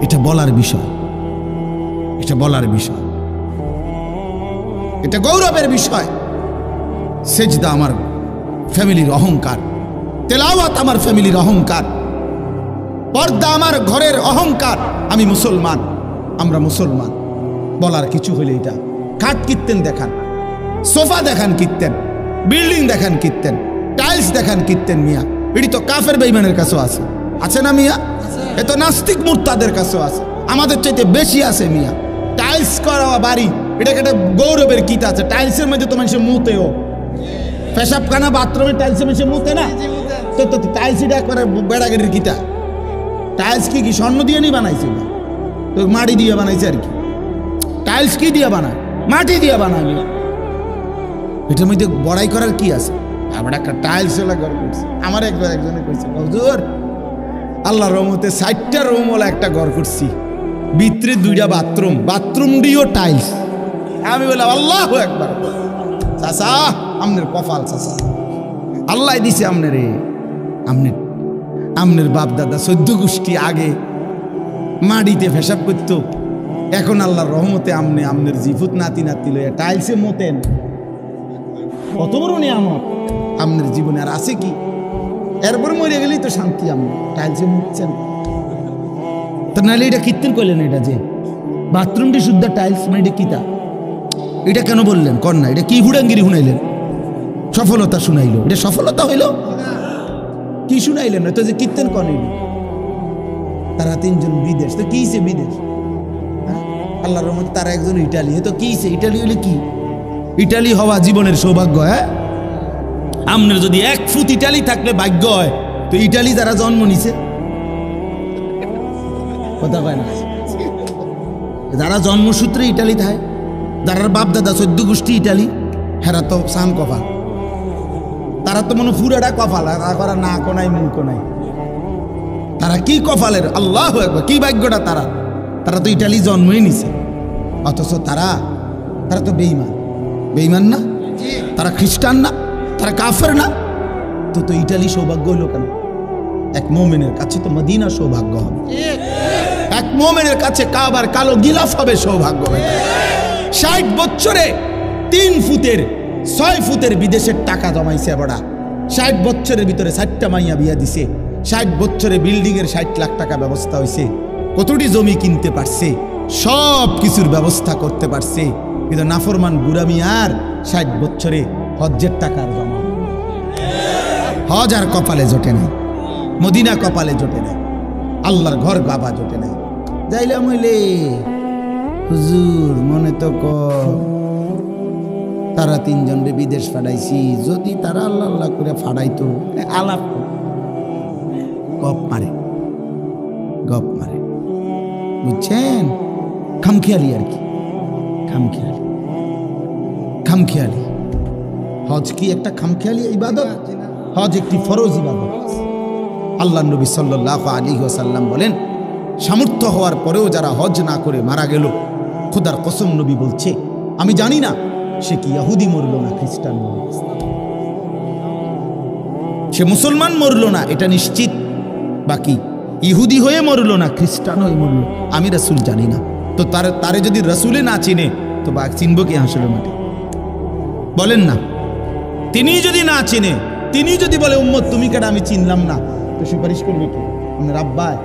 এটা বলার বিষয়, এটা বলার বিষয়, এটা গৌরবের বিষয়। সেজদা আমার ফ্যামিলির অহংকার, তেলাওয়াত আমার ফ্যামিলির অহংকার, পর্দা আমার ঘরের অহংকার। আমি মুসলমান, আমরা মুসলমান। বলার কিছু হলে এটা খাট কিনতেন দেখান, সোফা দেখান কিনতেন, বিল্ডিং দেখান কিনতেন, টাইলস দেখান কিনতেন। মিয়া এটি তো কাফের বেঈমানের কাছেও আছে, আছে না মিয়া? এ তো নাস্তিক মুরতাদের কাছেও আছে, আমাদের চাইতে বেশি আছে মিয়া। টাইলস করা বাড়ি, এটাকে একটা গৌরবের কিতা আছে। টাইলসের মধ্যে তো মানুষের মুতেও, পেশাবখানা বাথরুমে টাইলসের মানুষের মুতে না, তো টাইলস এটা একবারে বেড়াগেরির কিতা। টাইলস কি স্বর্ণ দিয়ে নি বানাইছে না, তো মাটি দিয়ে বানাইছে আর কি। টাইলস কি দিয়ে বানায়? মাটি দিয়ে বানায়। এটার মধ্যে বড়াই করার কি আছে? আমরা একটা টাইলস ওলা ঘর করছি। আমার একজনে কইছে, হুজুর আল্লাহর রহমতে 60টা রুম ওলা একটা ঘর করছি, ভিতরে 2টা বাথরুম, বাথরুম দিয়েও টাইলস। আমি বললাম আল্লাহু আকবার। চাচা আমনের কপাল চাচা, আল্লাহ দিছে আমনের। আমনের বাপ দাদা 14 গোষ্ঠী আগে মাটিতে পেশাব করতো, এখন আল্লাহর রহমতে আমনের জিফুত নাতি লইয়া টাইলসে মতেন। কত বড় নিয়ামত আমনের জীবনে, আর আছে কি? এরপর মরে গেলেই তো শান্তি। আপনি টাইলসে মুতছেন তো, নাহলে এটা কীর্তন করলেন? এটা যে বাথরুমটি শুদ্ধ টাইলস, মানে এটা কিতা? এটা কেন বললেন? কর না, এটা কি হুড়াঙ্গিরি শুনাইলেন? সফলতা শুনাইল, এটা সফলতা হইল? কি শুনাইলেন? তো যে কীর্তন করেন তারা 3 জন বিদেশ, তো কিছে বিদেশ? আল্লাহর রহমতে তারা একজন ইটালি, তো কিছে? ইটালি হইলে কি? ইটালি হওয়া জীবনের সৌভাগ্য। হ্যাঁ, আপনার যদি 1 ফুট ইটালি থাকলে ভাগ্য হয়, তো ইটালি যারা জন্ম নিছে, কথা পায় না, যারা জন্মসূত্রে ইটালি থাকে, যারা বাপ দাদা 14 গোষ্ঠী ইটালি, হেরা তো সান কপাল। তারা তো মনে পুরাটা কপাল, আর না কোনাই মুখ কোনাই। তারা কি কপালের, আল্লাহু আকবার, কি ভাগ্যটা তারা। তারা তো ইটালি জন্মই নিছে, অথচ তারা তো বেঈমান না? তারা খ্রিস্টান না? তারা কাফের না? তো ইটালি সৌভাগ্য হলো কেন? এক মুমিনের কাছে তো মদিনা সৌভাগ্য হবে, এক মুমিনের কাছে কাবার কালো গিলাফ হবে সৌভাগ্য। 60 বছরে 3 ফুটের 6 ফুটের বিদেশের টাকা জমাইছে বড়া। 60 বছরের ভিতরে 60টা মাইয়া বিয়া দিছে। 60 বছরে বিল্ডিং এর 60 লাখ টাকা ব্যবস্থা হয়েছে। কতটি জমি কিনতে পারছে, সব কিছুর ব্যবস্থা করতে পারছে, কিন্তু নাফরমান বুড়া মিয়ার 60 বছরে হজ্জের টাকার জমা, হজ আর কপালে জোটে নাই, মদিনা কপালে জোটে নাই, আল্লাহর ঘর বাবা জোটে নাই। যাইলাম হইলে হুজুর মনে তো তারা 3 জনরে বিদেশ ফাড়াইছি, যদি তারা আল্লাহ আল্লাহ করে ফাড়াইতো, আলাপ গপ মারে, গপ মারে, বুঝছেন? খামখেয়ালি আর কি, খামখেয়ালি, খামখেয়ালি। হজ কি একটা খামখেয়ালি ইবাদত? হজ একটি ফরজ ইবাদত। আল্লাহ নবী সাল্লাল্লাহু আলাইহি ওয়াসাল্লাম বলেন, সামর্থ্য হওয়ার পরেও যারা হজ না করে মারা গেল, খোদার কসম নবী বলছে, আমি জানি না সে কি ইহুদি মরল না খ্রিস্টান মরল, সে মুসলমান মরল না এটা নিশ্চিত, বাকি ইহুদি হয়ে মরল না খ্রিস্টান হয়ে মরল আমি রাসূল জানি না। তো তারে যদি রাসূলে না চিনে তো বা চিনব কি হাসলে মাঠে? বলেন না। তিনি যদি না চিনে, তিনি যদি বলে উম্মত তুমি কেন আমি চিনলাম না, তো সুপারিশ করবে কি? আপনার আব্বায়,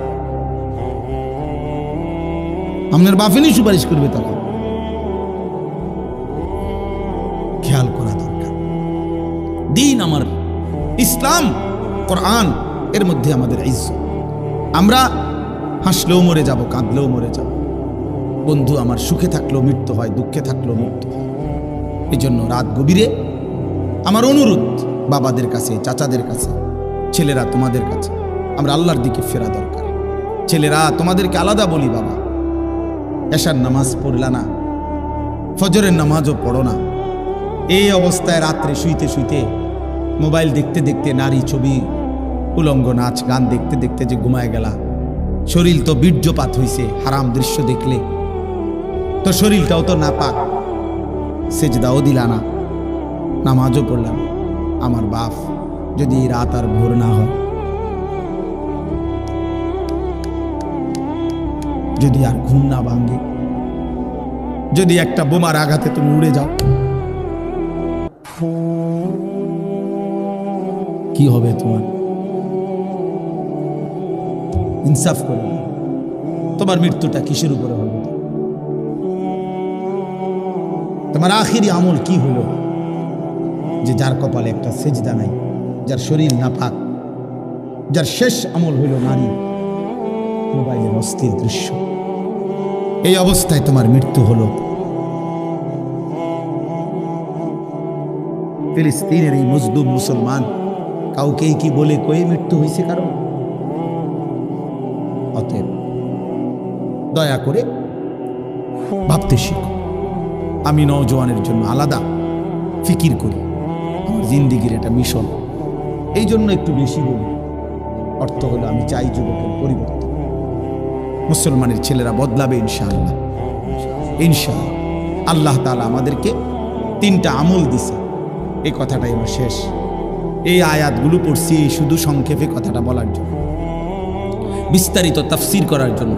আপনার বাফিনি সুপারিশ করবে তখন। খেয়াল করা দরকার। দিন আমার ইসলাম, কোরআন, এর মধ্যে আমাদের ইজ্জত। আমরা হাসলেও মরে যাব, কাঁদলেও মরে যাব। বন্ধু আমার সুখে থাকলেও মৃত্যু হয়, দুঃখে থাকলেও মৃত্যু হয়। এই জন্য রাত গভীরে আমার অনুরোধ বাবাদের কাছে, চাচাদের কাছে, ছেলেরা তোমাদের কাছে, আমরা আল্লাহর দিকে ফেরা দরকার। ছেলেরা তোমাদেরকে আলাদা বলি, বাবা এশার নামাজ পড়লা না, ফজরের নামাজও পড়ো না, এই অবস্থায় রাত্রে শুইতে শুইতে মোবাইল দেখতে দেখতে নারী ছবি, উলঙ্গ নাচ গান দেখতে দেখতে যে ঘুমায় গেলা, শরীর তো বীর্যপাত হইছে, হারাম দৃশ্য দেখলে তো শরীরটাও তো নাপাক, সেজদাও দিলা না, নামাজও পড়লাম। আমার বাপ যদি রাত আর ভোর না হয়, যদি আর ঘুম না ভাঙে, যদি একটা বোমার আঘাতে তুমি উড়ে যাও, কি হবে তোমার? ইনসাফ করে তোমার মৃত্যুটা কিসের উপরে হবে? তোমার আখিরি আমল কি হলো যে যার কপালে একটা সেজদা নাই, যার শরীর নাপাক, যার শেষ আমল হইল নারী, মোবাইলের অস্থির দৃশ্য, এই অবস্থায় তোমার মৃত্যু হলো। ফিলিস্তিনের এই মজলুম মুসলমান কাউকেই কি বলে কয়ে মৃত্যু হয়েছে কারো? অতএব দয়া করে ভাবতে শিখো। আমি নওজোয়ানের জন্য আলাদা ফিকির করি, আমার জিন্দিগির এটা মিশন, এই জন্য একটু বেশি বলি। অর্থ হলো আমি চাই যুবকের পরিবর্তন, মুসলমানের ছেলেরা বদলাবে ইনশাআল্লাহ, ইনশাআল্লাহ। আল্লাহ তাআলা আমাদেরকে 3টা আমল দিছে, এই কথাটাই আমার শেষ। এই আয়াতগুলো পড়ছি শুধু সংক্ষেপে কথাটা বলার জন্য, বিস্তারিত তাফসীর করার জন্য।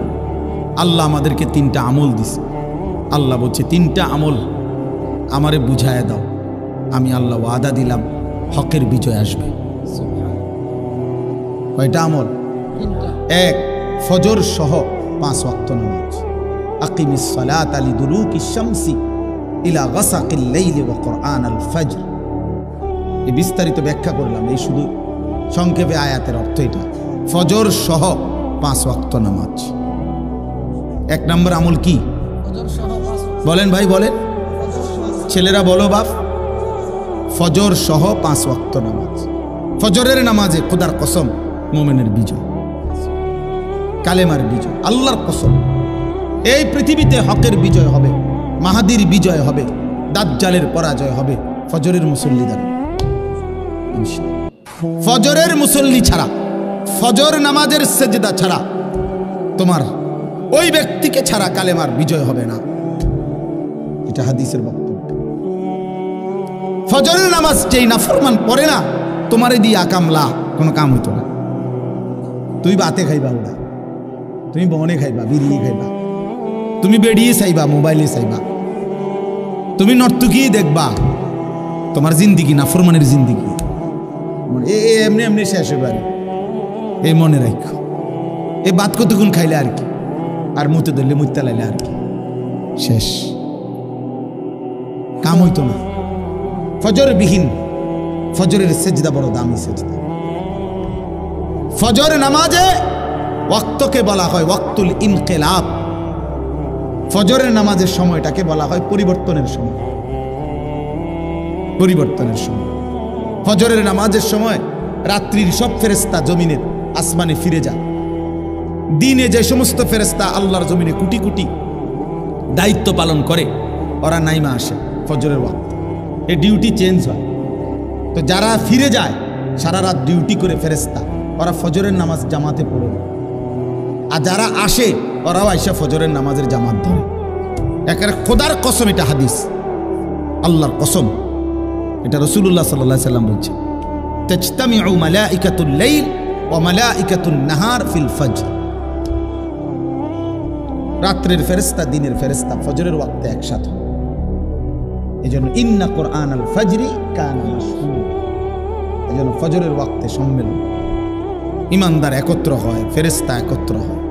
আল্লাহ আমাদেরকে 3টা আমল দিছে। আল্লাহ বলছে 3টা আমল আমারে বুঝায় দাও, আমি আল্লাহ ওয়াদা দিলাম হকের বিজয় আসবে। কয়টা আমল? 1, ফজর সহ 5 ওয়াক্ত নামাজ। আকিমিস সালাতা লিদুলুকিশ শামসি ইলা গাসাকিল লাইলি ওয়া কুরআনাল ফজর। এই বিস্তারিত ব্যাখ্যা করলাম, এই শুধু সংক্ষেপে আয়াতের অর্থ এটা। ফজর সহ 5 ওয়াক্ত নামাজ। 1 নম্বর আমল কি? বলেন ভাই, বলেন, ছেলেরা বলো বাপ। ফজর সহ 5 ওয়াক্ত নামাজ। ফজরের নামাজে খোদার কসম মুমিনের বিজয়, কালেমার বিজয়, আল্লাহর কসম। এই পৃথিবীতে হকের বিজয় হবে, মাহাদির বিজয় হবে, দাজ্জালের পরাজয় হবে ফজরের মুসল্লি দ্বারা। ফজরের মুসল্লি ছাড়া, ফজর নামাজের সেজদা ছাড়া, তোমার ওই ব্যক্তিকে ছাড়া কালেমার বিজয় হবে না। এটা হাদিসের বক্তব্য। ফজরের নামাজ যেই নাফরমান পড়ে না, তোমারে দিয়ে আকামলা কোনো কাম হইতো না। তুমি বাতে খাইবা, ওরা তুমি বনে খাইবা, বিড়িয়ে খাইবা, তুমি বেড়িয়ে চাইবা, মোবাইলে চাইবা, তুমি নর্তকী দেখবা, তোমার জিন্দিগি নাফরমানের জিন্দিগি এমনি এমনি শেষ হইবার। এই মনে রাখো, এই বাদ কতক্ষণ খাইলে আর কি, আর মুতে ধরলে মুতে লাইলে আর কি শেষ, কাম হইতো না। ফজর বিহীন, ফজরের সেজদা বড় দামি সেজদা। ফজর নামাজে ওয়াক্তকে বলা হয় ওয়াক্তুল ইনকিলাব। ফজরের নামাজের সময়টাকে বলা হয় পরিবর্তনের সময়, পরিবর্তনের সময়। ফজরের নামাজের সময় রাত্রির সব ফেরেশতা জমিনের আসমানে ফিরে যায়। দিনে যে সমস্ত ফেরেশতা আল্লাহর জমিনে কোটি কোটি দায়িত্ব পালন করে ওরা নাইমা আসে ফজরের ওয়াক্ত, এই ডিউটি চেঞ্জ হয়। তো যারা ফিরে যায় সারা রাত ডিউটি করে ফেরেশতা, ওরা ফজরের নামাজ জামাতে পড়ে, আর যারা আসে ওরাও আইসা ফজরের নামাজের জামাত ধরে। একেবারে খোদার কসম, এটা হাদিস, আল্লাহর কসম, এটা রাসূলুল্লাহ সাল্লাল্লাহু আলাইহি সাল্লাম বলছে, তাজতামিউ মালাইকাতুল লাইল ওয়া মালাইকাতুন নাহার ফিল ফজর। রাত্রের ফেরেশতা দিনের ফেরেশতা ফজরের ওয়াক্তে একসাথে। এজন্য ইন্না কুরআনাল ফজরি কানা মাশহুরা, এজন্য ফজরের ওয়াক্তে সম্মেলন, ইমানদার একত্র হয়, ফেরেশতা একত্র হয়।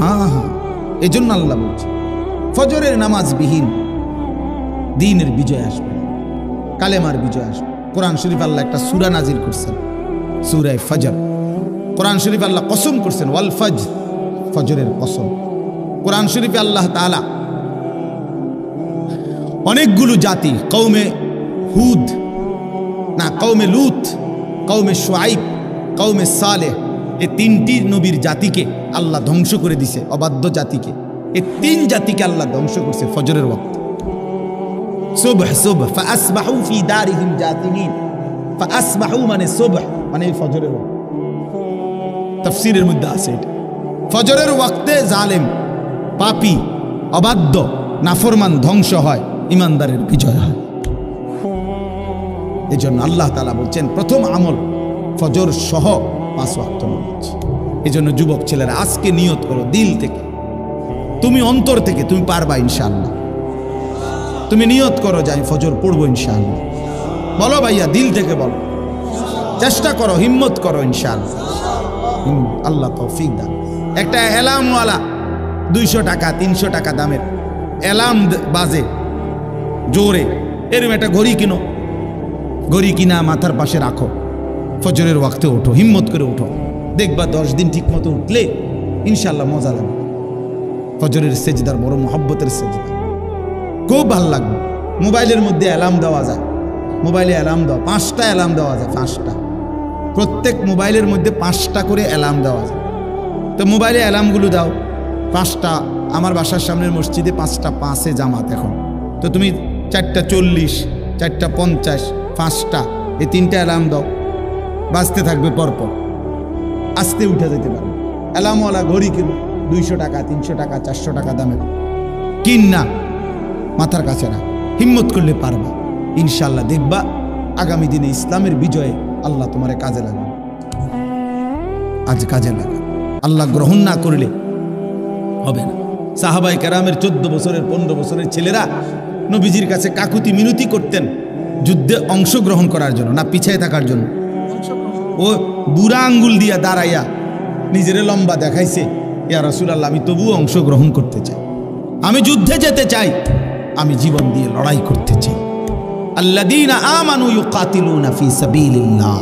হ্যাঁ, এজন্য আল্লাহ বলছে ফজরের নামাজ বিহীন দ্বীনের বিজয় আসবে, কালেমার বিজয় আসবে। কোরআন শরীফ আল্লাহ একটা সূরা নাজিল করছেন, সূরা ফজর। কোরআন শরীফ আল্লাহ কসম করছেন ওয়াল ফজর, ফজরের কসম। কোরআন শরীফে আল্লাহ তাআলা অনেকগুলো জাতি, কওমে হুদ না, কওমে লূত, কওমে শুআইব, কওমে সালেহ, এই তিনটি নবীর জাতিকে আল্লাহ ধ্বংস করে দিছে, অবাধ্য জাতিকে। এই তিন জাতিকে আল্লাহ ধ্বংস করছে ফজরের ওয়াক্তে। সুবহ সুবহ ফাসবাহু ফি দারিহিম জাতিমিন, ফাসবাহু মানে সুবহ মানে ফজরের ওয়াক্ত। তাফসীরের মধ্যে আছে এটা, ফজরের ওয়াক্তে জালেম, পাপী, অবাধ্য, নাফরমান ধ্বংস হয়, ইমানদারের বিজয় হয়। এজন্য আল্লাহ তাআলা বলছেন প্রথম আমল ফজর সহ 5 ওয়াক্ত নামাজ। এজন্য যুবক ছেলেরা আজকে নিয়ত করো দিল থেকে, তুমি অন্তর থেকে, তুমি পারবা ইনশাআল্লাহ। তুমি নিয়ত করো যে আমি ফজর পড়বো ইনশাআল্লাহ। বলো ভাইয়া, দিল থেকে বলো, চেষ্টা করো, হিম্মত করো ইনশাআল্লাহ। আল্লাহ তৌফিক দান। একটা অ্যালার্মওয়ালা 200 টাকা 300 টাকা দামের অ্যালার্ম বাজে জোরে, এরকম একটা ঘড়ি কিনো, ঘড়ি কিনা মাথার পাশে রাখো, ফজরের ওয়াক্তে ওঠো, হিম্মত করে ওঠো, দেখবা 10 দিন ঠিক মতো উঠলে ইনশাআল্লাহ মজা লাগবে। ফজরের সেজদার বড় মহব্বতের সেজদা, খুব ভালো লাগবে। মোবাইলের মধ্যে অ্যালার্ম দেওয়া যায়, মোবাইলে অ্যালার্ম দাও, 5টা অ্যালার্ম দেওয়া যায়, 5টা, প্রত্যেক মোবাইলের মধ্যে 5টা করে অ্যালার্ম দেওয়া যায়। তো মোবাইলে অ্যালার্মগুলো দাও 5টা। আমার বাসার সামনের মসজিদে 5টা 5-এ জামাত এখন, তো তুমি 4:40, 4:50, 5টা, এই 3টা অ্যালার্ম দাও, বাজতে থাকবে পরপর, আস্তে উঠে যেতে পারবে। অ্যালার্মওয়ালা ঘড়ি কিনো, 200 টাকা 300 টাকা 400 টাকা দামের, কিন না, মাথার কাছে না, হিম্মত করলে পারবা ইনশাআল্লাহ। দেখবা আগামী দিনে ইসলামের বিজয়ে আল্লাহ তোমারে কাজে লাগাবে। আজ কাজে লাগা, আল্লাহ গ্রহণ না করলে হবে না। সাহাবায়ে কেরামের 14 বছরের 15 বছরের ছেলেরা নবীজির কাছে কাকুতি মিনতি করতেন যুদ্ধে অংশগ্রহণ করার জন্য, না পিছিয়ে থাকার জন্য। ও বুড়া আঙ্গুল দিয়া দাঁড়াইয়া নিজের লম্বা দেখাইছে, ইয়া রাসূলুল্লাহ আমি তবুও অংশগ্রহণ করতে চাই, আমি যুদ্ধে যেতে চাই, আমি জীবন দিয়ে লড়াই করতে চাই। আল্লাযীনা আমানু ইউকাতিলুনা ফি সাবিলিল্লাহ,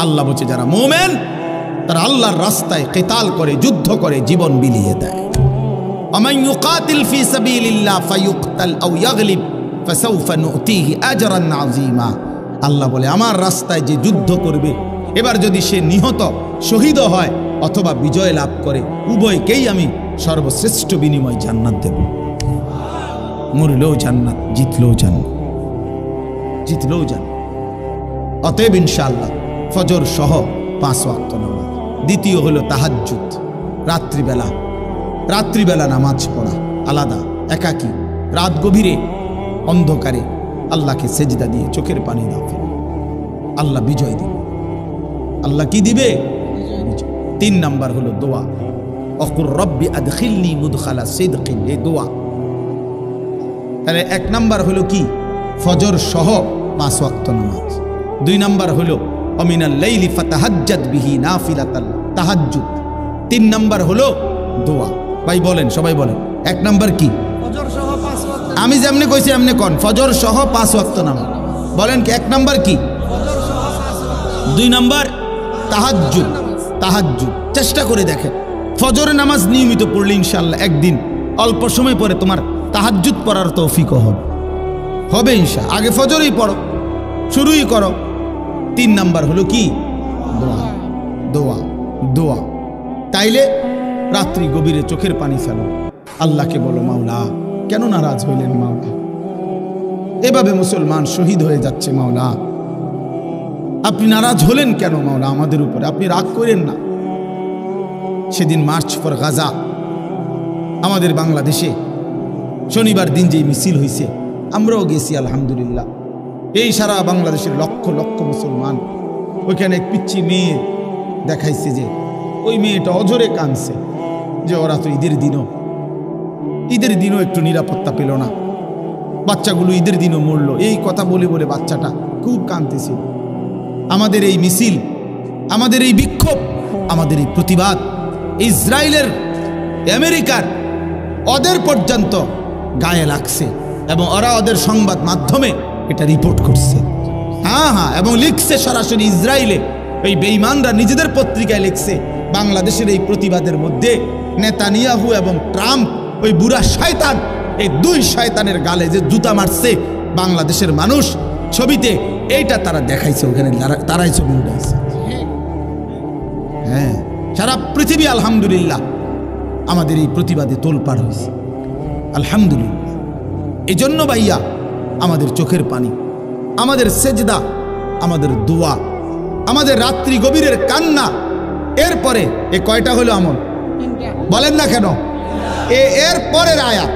আল্লাহ বলছে যারা মুমিন তারা আল্লাহর রাস্তায় কিতাল করে, যুদ্ধ করে, জীবন বিলিয়ে দেয়। ومن يقاتل في سبيل الله فيقتل أو يغلب فسوف نؤتيه أجرا عظيما। আল্লাহ বলে আমার রাস্তায় যে যুদ্ধ করবে, এবার যদি সে নিহত শহীদ হয় অথবা বিজয় লাভ করে, উভয়কেই আমি সর্বশ্রেষ্ঠ বিনিময় জান্নাত দেব। মরলেও জান্নাত, জিতলেও জান্নাত, জিতলেও জান্নাত। অতএব ইনশাআল্লাহ ফজর সহ 5 ওয়াক্ত নামাজ। দ্বিতীয় হলো তাহাজ্জুদ, রাত্রিবেলা, রাত্রিবেলা নামাজ পড়া আলাদা, একাকী, রাত গভীরে অন্ধকারে আল্লাহকে সেজদা দিয়ে চোখের পানি দাও, আল্লাহ বিজয় দিবে। আল্লাহ কি দিবে? 3 নাম্বার হলো দোয়া, অকুর রব্বি আদখিলনি মুদখালা সিদকিন, এই দোয়া। তাহলে 1 নাম্বার হলো কি? ফজর সহ 5 ওয়াক্ত নামাজ। 2 নাম্বার হলো অমিনাল লাইলি ফাতাহাজ্জাদ বিহি নাফিলাতাল, তাহাজ্জুদ, 3 নাম্বার হলো দোয়া। ভাই বলেন, সবাই বলেন 1 নাম্বার কি? আমি যেমনি কইছি এমনি কোন, ফজর সহ 5 ওয়াক্ত নামাজ। বলেন কি 1 নাম্বার কি? 2 নাম্বার তাহাজ্জুদ। তাহাজ্জুদ চেষ্টা করে দেখেন, ফজরের নামাজ নিয়মিত পড়লে ইনশাআল্লাহ একদিন অল্প সময় পরে তোমার তাহাজ্জুদ পড়ার তৌফিকও হবে ইনশাআল্লাহ। আগে ফজরই পড়ো, শুরুই করো। 3 নাম্বার হলো কি? দোয়া। দোয়া দোয়া। তাইলে রাত্রি গভীরে চোখের পানি ফেলো, আল্লাহকে বলো মাওলা কেন নারাজ হইলেন মাওলা, এভাবে মুসলমান শহীদ হয়ে যাচ্ছে মাওলা, আপনি নারাজ হলেন কেন মাওলা আমাদের উপরে, আপনি রাগ করেন না। সেদিন মার্চ ফর গাজা আমাদের বাংলাদেশে শনিবার দিন যেই মিছিল হয়েছে, আমরাও গেছি আলহামদুলিল্লাহ। এই সারা বাংলাদেশের লক্ষ লক্ষ মুসলমান, ওইখানে এক পিচ্ছি মেয়ে দেখাইছে যে ওই মেয়েটা অঝরে কাঁদছে যে ওরা তো ঈদের দিনও একটু নিরাপত্তা পেল না, বাচ্চাগুলো ঈদের দিনও মরলো। এই কথা বলে বলে বাচ্চাটা খুব কাঁদতেছিল। আমাদের এই মিছিল, আমাদের এই বিক্ষোভ, আমাদের এই প্রতিবাদ ইসরায়েলের, আমেরিকার ওদের পর্যন্ত গায়ে লাগছে এবং ওরা ওদের সংবাদ মাধ্যমে এটা রিপোর্ট করছে। হ্যাঁ, এবং লিখছে সরাসরি ইসরায়েলে, এই বেঈমানরা নিজেদের পত্রিকায় লিখছে বাংলাদেশের এই প্রতিবাদের মধ্যে নেতানিয়াহু এবং ট্রাম্প, ওই বুড়া শয়তান, এই 2 শয়তানের গালে যে জুতা মারছে বাংলাদেশের মানুষ, ছবিতে এইটা তারা দেখাইছে, ওখানে তারাই ছবি উঠাইছে। হ্যাঁ, সারা পৃথিবী আলহামদুলিল্লাহ আমাদের এই প্রতিবাদে তোলপাড় হয়েছে আলহামদুলিল্লাহ। এই জন্য ভাইয়া আমাদের চোখের পানি, আমাদের সেজদা, আমাদের দোয়া, আমাদের রাত্রি গভীরের কান্না, এরপরে এ কয়টা হলো আমল বলেন না কেন? এর পরের আয়াত,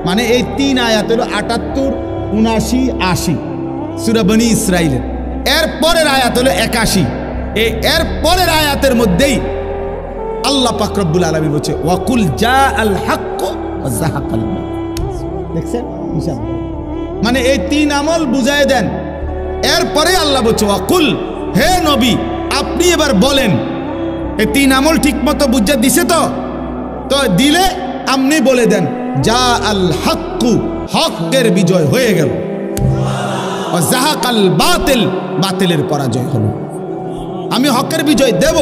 মানে এই 3 আয়াত হলো 78, 79, 80 সূরা বনী ইসরাইলের। এর পরের আয়াত হলো 81। এর পরের আয়াতের মধ্যেই আল্লাহ পাক রব্বুল আলামিন বলছে ওয়াকুল জাআল হক ওয়া যাহাকাল বাতিল। দেখছেন, মানে এই 3 আমল বুঝায় দেন। এরপরে আল্লাহ বলছে ওয়াকুল, হে নবী আপনি এবার বলেন, এই 3 আমল ঠিক মতো বুঝা দিছে তো দিলে আপনি বলে দেন জাআল হক, হকের বিজয় হয়ে গেল, ওয়া যাহাকাল বাতিল, বাতিলের পরাজয় হলো। আমি হকের বিজয় দেব,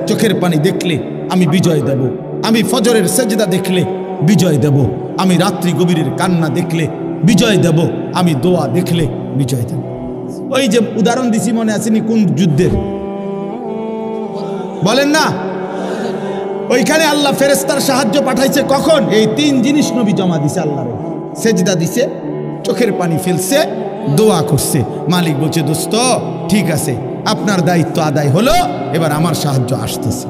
চোখের পানি দেখলে আমি বিজয় দেব, আমি ফজরের সেজদা দেখলে বিজয় দেব, আমি রাত্রি গভীরের কান্না দেখলে বিজয় দেব, আমি দোয়া দেখলে বিজয় দেব। ওই যে উদাহরণ দিছি মনে আসেনি কোন যুদ্ধের বলেন না? ওইখানে আল্লাহ ফেরেশতার সাহায্য পাঠাইছে কখন? এই 3 জিনিস নবী জমা দিছে আল্লাহরে, সেজদা দিছে, চোখের পানি ফেলছে, দোয়া করছে। মালিক বলছে দোস্ত ঠিক আছে, আপনার দায়িত্ব আদায় হলো, এবার আমার সাহায্য আসতেছে।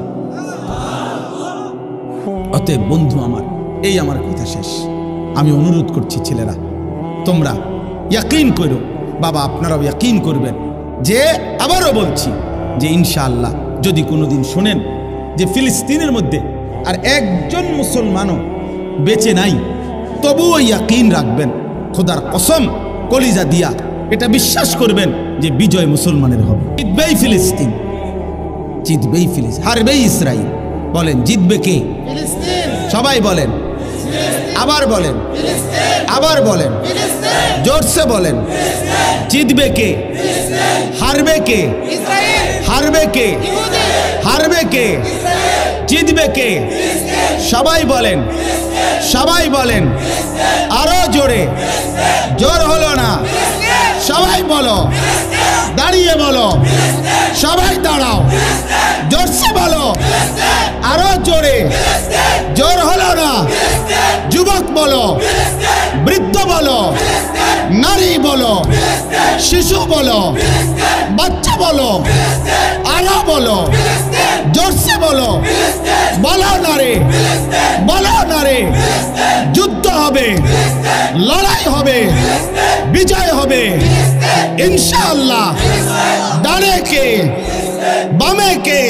অতএব বন্ধু আমার, এই আমার কথা শেষ। আমি অনুরোধ করছি ছেলেরা, তোমরা ইয়াকিন করো, বাবা আপনারাও ইয়াকিন করবেন যে, আবারও বলছি যে ইনশাআল্লাহ যদি কোনোদিন শোনেন যে ফিলিস্তিনের মধ্যে আর একজন মুসলমানও বেঁচে নাই, তবুও ইয়াকিন রাখবেন, খোদার কসম কলিজা দিয়া এটা বিশ্বাস করবেন যে বিজয় মুসলমানের হবে। জিতবেই ফিলিস্তিন, জিতবেই ফিলিস্তিন, হারবেই ইসরায়েল। বলেন জিতবে কে? সবাই বলেন, আবার বলেন, আবার বলেন, জোরসে বলেন, জিতবে কে? হারবে কে? হারবে কে? হারবে কে? জিতবে কে? সবাই বলেন, সবাই বলেন, আরো জোরে, জোর হলো না, সবাই বলো, দাঁড়িয়ে বলো, সবাই দাঁড়াও, জোরসে বলো, আরো জোরে, জোর হলো না, যুবক বলো, বৃদ্ধ বলো, নারী বলো, শিশু বলো, বাচ্চা বলো, আরো বলো, জোরসে বলো, বলো না রে, বলো না রে, যুদ্ধ হবে, লড়াই হবে, বিজয় হবে ইনশাআল্লাহ। ডানে কে, বামে কে,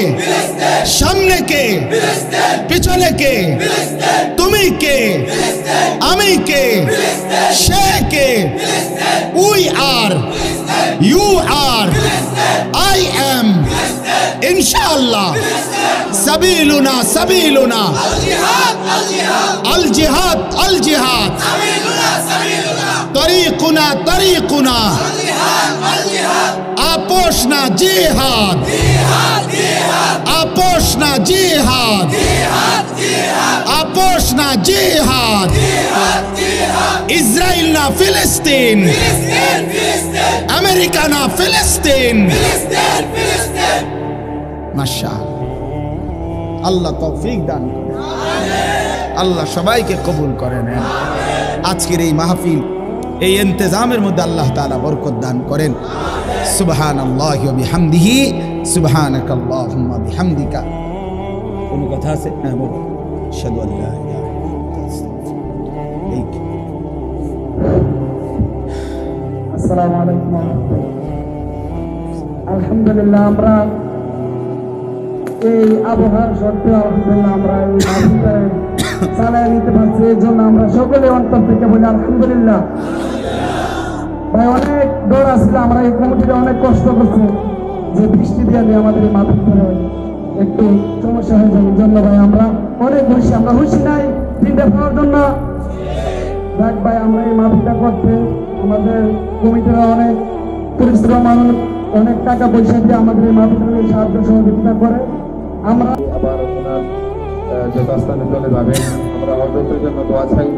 সামনে কে, পিছনে কে, তুমি কে, আমি কে, সে কে, we are, you are, I am, ইনশাআল্লাহ সাবিলুনা সাবিলুনা আল জিহাদ আল জিহাদ তরিকুনা তরিকুনা আপোষ না জিহাদ আপোষ না জিহাদ আপোষ না জিহাদ ইসরায়েল না ফিলিস্তিন আমেরিকা না ফিলিস্তিন মাশাআল্লাহ আল্লাহ তৌফিক দান করেন আল্লাহ সবাইকে কবুল করে নেন আজকের এই মাহফিল এই ইন্তজামের মধ্যে আল্লাহ তাআলা বরকত দান করেন সুবহানাল্লাহি ওয়া বিহামদিহি সুবহানাকাল্লাহুম্মা বিহামদিকা কোন কথা আছে হ্যাঁ বলো আশহাদু আল্লা ইলাহা ইল্লাল্লাহ আসসালামু আলাইকুম আলহামদুলিল্লাহ আমরা এই আবহাওয়ার সত্ত্বেও আলহামদুলিল্লাহ আমরা এই মাহফিলটা চালিয়ে নিতে পারছি এই জন্য আমরা সকলে অন্তর থেকে বলি আলহামদুলিল্লাহ ভাই অনেক দৌড় আসলে আমরা এই কমিটিতে অনেক কষ্ট করছি যে বৃষ্টি দিয়ে আমাদের এই মাহফিল একটু সমস্যা হয়ে যাবে জন্য ভাই আমরা অনেক খুশি আমরা খুশি নাই তিনটা পাওয়ার জন্য দেখ ভাই আমরা এই মাহফিলটা করতে আমাদের কমিটিরা অনেক পরিশ্রম মানুষ অনেক টাকা পয়সা দিয়ে আমাদের এই মাহফিলকে সাহায্য সহযোগিতা করে আমরা আবার ওনার যথাস্থানে চলে যাবেন আমরা হযরতের জন্য দোয়া চাই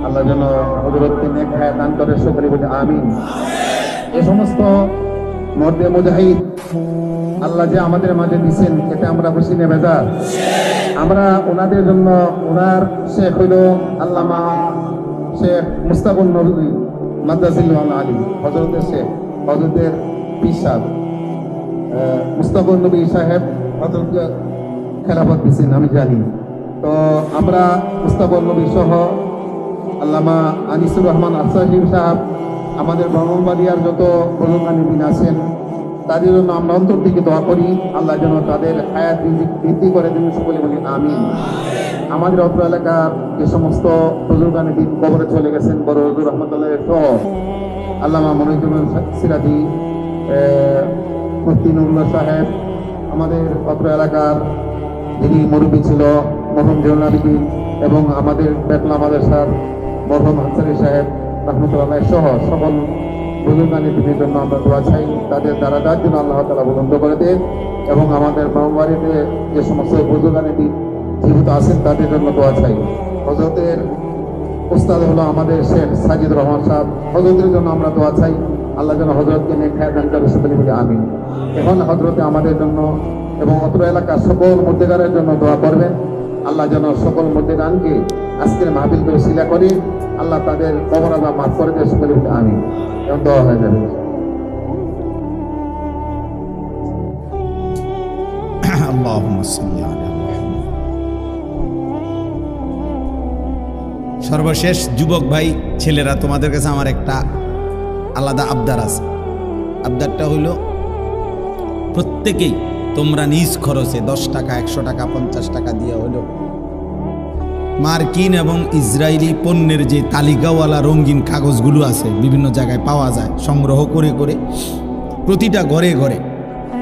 আল্লাহ যেন হযরতকে নেক হায়াত দান করে সকলে বলি আমিন এই সমস্ত মর্দে মুজাহিদ আল্লাহ যে আমাদের মাঝে দিচ্ছেন এতে আমরা খুশি না বেজার আমরা ওনাদের জন্য ওনার শেখ হইল আল্লামা শেখ মুস্তাকুন নবী মাদ্রাসিল্লাহ আলী হযরতের শেখ হযরতের পিসাব মুস্তাকুন নবী সাহেব হযরতকে খেলাফত দিচ্ছেন আমি জানি তো আমরা মুস্তাকুন নবী সহ আল্লামা আনিসুর রহমান আফসাহিব সাহেব আমাদের ব্রাহ্মণবাড়িয়ার যত প্রধানমন্ত্রী আছেন তাদের জন্য আমরা অন্তর থেকে দোয়া করি আল্লাহ যেন তাদের হায়াত বৃদ্ধি করে দেন সকলে বলি আমিন আমাদের অত্র এলাকার যে সমস্ত বুজুর্গানে দিন কবরে চলে গেছেন বড় হুজুর রহমতুল্লাহ সহ আল্লামা মনিরুল সিরাজি মুফতি নুরুল্লাহ সাহেব আমাদের অত্র এলাকার যিনি মুরব্বী ছিল মরহুম জৌনাবিদ্দিন এবং আমাদের বেতলা মাদ্রাসার মরহুম আনসারী সাহেব রহমতুল্লাহ সহ সকল বুজুর্গানে দিনের জন্য আমরা দোয়া চাই তাদের দারাজাত জন্য আল্লাহ তাআলা বুলন্দ করে দেন এবং আমাদের ব্রাহ্মণবাড়িতে যে সমস্ত বুজুর্গানে দিন জীবিত আছেন তাদের জন্য দোয়া চাই হযরতের উস্তাদ হলো আমাদের শেখ সাজিদ রহমান সাহেব হযরতের জন্য আমরা দোয়া চাই আল্লাহ যেন হযরতকে নেক হায়াত দান করে সকলে বলি আমিন এখন হযরতে আমাদের জন্য এবং অত্র এলাকার সকল মুর্দেগারের জন্য দোয়া করবেন আল্লাহ যেন সকল মুর্দেগানকে আজকের মাহফিলকে ওসিলা করে আল্লাহ তাদের কবর আযাব মাফ করে দেয় সকলে বলি আমিন এবং দোয়া হয়ে যাবে আল্লাহুম্মা সাল্লি আলা মুহাম্মাদ সর্বশেষ যুবক ভাই ছেলেরা তোমাদের কাছে আমার একটা আলাদা আবদার আছে আবদারটা হইল প্রত্যেকেই তোমরা নিজ খরচে 10 টাকা 100 টাকা 50 টাকা দিয়ে হলো মার্কিন এবং ইসরায়েলি পণ্যের যে তালিকাওয়ালা রঙিন কাগজগুলো আছে বিভিন্ন জায়গায় পাওয়া যায় সংগ্রহ করে করে প্রতিটা ঘরে ঘরে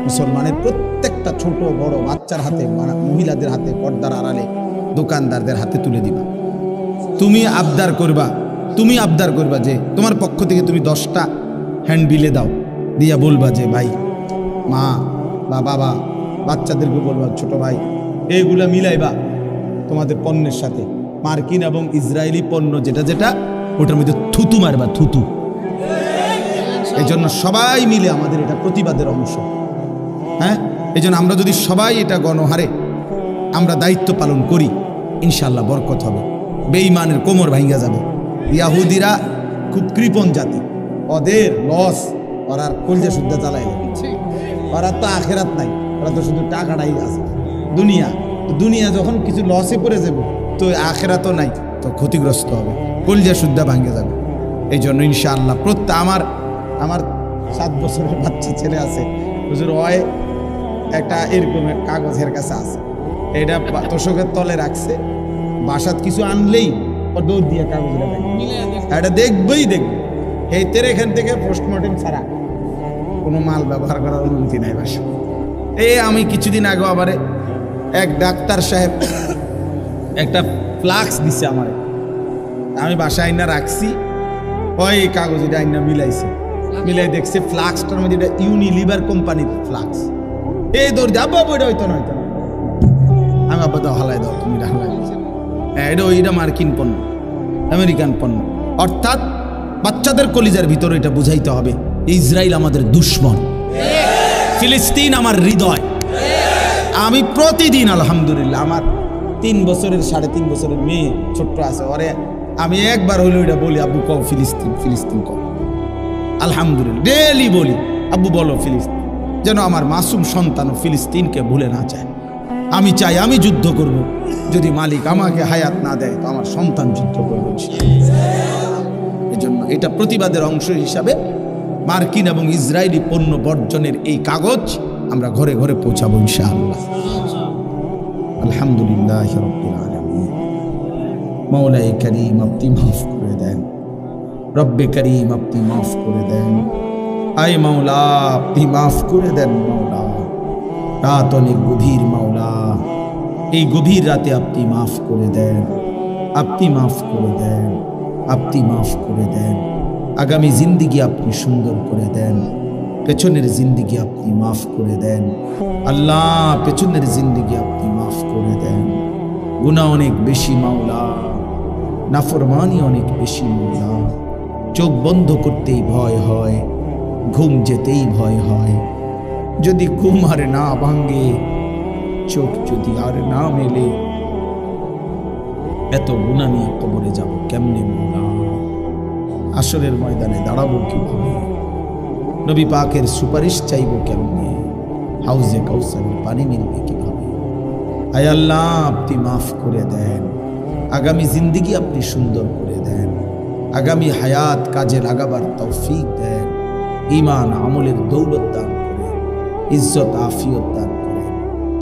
মুসলমানের প্রত্যেকটা ছোট বড় বাচ্চার হাতে মহিলাদের হাতে পর্দার আড়ালে দোকানদারদের হাতে তুলে দিবা তুমি আবদার করবা যে তোমার পক্ষ থেকে তুমি 10টা হ্যান্ড বিলে দাও দিয়া বলবা যে ভাই মা বা বাবা বাচ্চাদেরকে বলবা ছোট ভাই এইগুলা মিলাইবা তোমাদের পণ্যের সাথে মার্কিন এবং ইসরায়েলি পণ্য যেটা যেটা ওটার মধ্যে থুতু মারবা থুতু এই জন্য সবাই মিলে আমাদের এটা প্রতিবাদের অংশ হ্যাঁ এই জন্য আমরা যদি সবাই এটা গণহারে আমরা দায়িত্ব পালন করি ইনশাল্লাহ বরকত হবে বেঈমানের কোমর ভাঙ্গা যাবে ইয়াহুদিরা খুব কৃপণ জাতি ওদের লস ওরা কলজা শুদ্ধ চালাই ওরা তো আখেরাত নাই ওরা তো শুধু টাকাটাই আছে দুনিয়া যখন কিছু লসে পড়ে যাবে তো আখেরাতও নাই তো ক্ষতিগ্রস্ত হবে কলজা শুদ্ধ ভাঙ্গে যাবে এই জন্য ইনশাআল্লাহ আমার 7 বছরের বাচ্চা ছেলে আছে হুজুর ওই একটা এরকম কাগজের কাছে আছে এটা তোষকের তলে রাখছে বাসাত কিছু আনলেই ও দৌড় দিয়ে কাগজটা এটা দেখবে এখান থেকে পোস্টমর্টেম ছাড়া কোনো মাল ব্যবহার করার অনুমতি নাই বাসা আমি কিছুদিন আগে আবারে এক ডাক্তার সাহেব একটা ফ্লাক্স দিছে আমার, আমি বাসায় আইনা রাখছি, ওই কাগজ এটা আইনা মিলাইছে, মিলাই দেখছে ফ্লাক্সটার মধ্যে এটা ইউনিলিভার কোম্পানির ফ্লাক্স। এই দৌড় দিয়ে আব্বা এটা হইতো না, আমি আব্বা দাও হালাই দাও, তুমি এটা হালাই। হ্যাঁ, এটা মার্কিন পণ্য, আমেরিকান পণ্য। অর্থাৎ বাচ্চাদের কলিজার ভিতরে এটা বুঝাইতে হবে ইসরায়েল আমাদের দুশ্মন, ফিলিস্তিন আমার হৃদয়। আমি প্রতিদিন আলহামদুলিল্লাহ আমার 3 বছরের 3.5 বছরের মেয়ে ছোট্ট আছে, ওরে আমি একবার হইলো এটা বলি, আব্বু কও ফিলিস্তিন, ফিলিস্তিন কও। আলহামদুলিল্লাহ ডেলি বলি আব্বু বলো ফিলিস্তিন, যেন আমার মাসুম সন্তান ফিলিস্তিনকে ভুলে না যায়। আমি চাই আমি যুদ্ধ করব, যদি মালিক আমাকে হায়াত না দেয় তো আমার সন্তান যুদ্ধ করবে। এজন্য এটা প্রতিবাদের অংশ হিসাবে মার্কিন এবং ইসরায়েলি পণ্য বর্জনের এই কাগজ আমরা ঘরে ঘরে পৌঁছাবো ইনশাআল্লাহ। আলহামদুলিল্লাহ রাব্বিল আলামিন। মাওলাই করিম আপনি মাফ করে দেন, রব্বে করিম আপনি মাফ করে দেন, আয় মাওলা আপনি মাফ করে দেন। মাওলা রাত অনেক গভীর, মাওলা এই গভীর রাতে আপনি মাফ করে দেন, আপনি মাফ করে দেন, আপনি মাফ করে দেন। আগামী জিন্দিগি আপনি সুন্দর করে দেন, পেছনের জিন্দিগি আপনি মাফ করে দেন। আল্লাহ পেছনের জিন্দিগি আপনি মাফ করে দেন। গুনাহ অনেক বেশি মাওলা, নাফরমানি অনেক বেশি মাওলা। চোখ বন্ধ করতেই ভয় হয়, ঘুম যেতেই ভয় হয়। যদি ঘুম আর না ভাঙ্গে, চোখ যদি আর না মেলে, এত গুনাহ নিয়ে কবরে যাব কেমনে মাওলা? আসরের ময়দানে দাঁড়াবো কিভাবে? নবী পাকের সুপারিশ চাইব কেমনে? হাউজে কাউসারের পানি মিলবে কিভাবে? আয় আল্লাহ আপনি মাফ করে দেন, আগামী জিন্দিগি আপনি সুন্দর করে দেন, আগামী হায়াত কাজে লাগাবার তৌফিক দেন, ঈমান আমলের দৌলত দান করেন, ইজ্জত আফিয়ত দান করেন,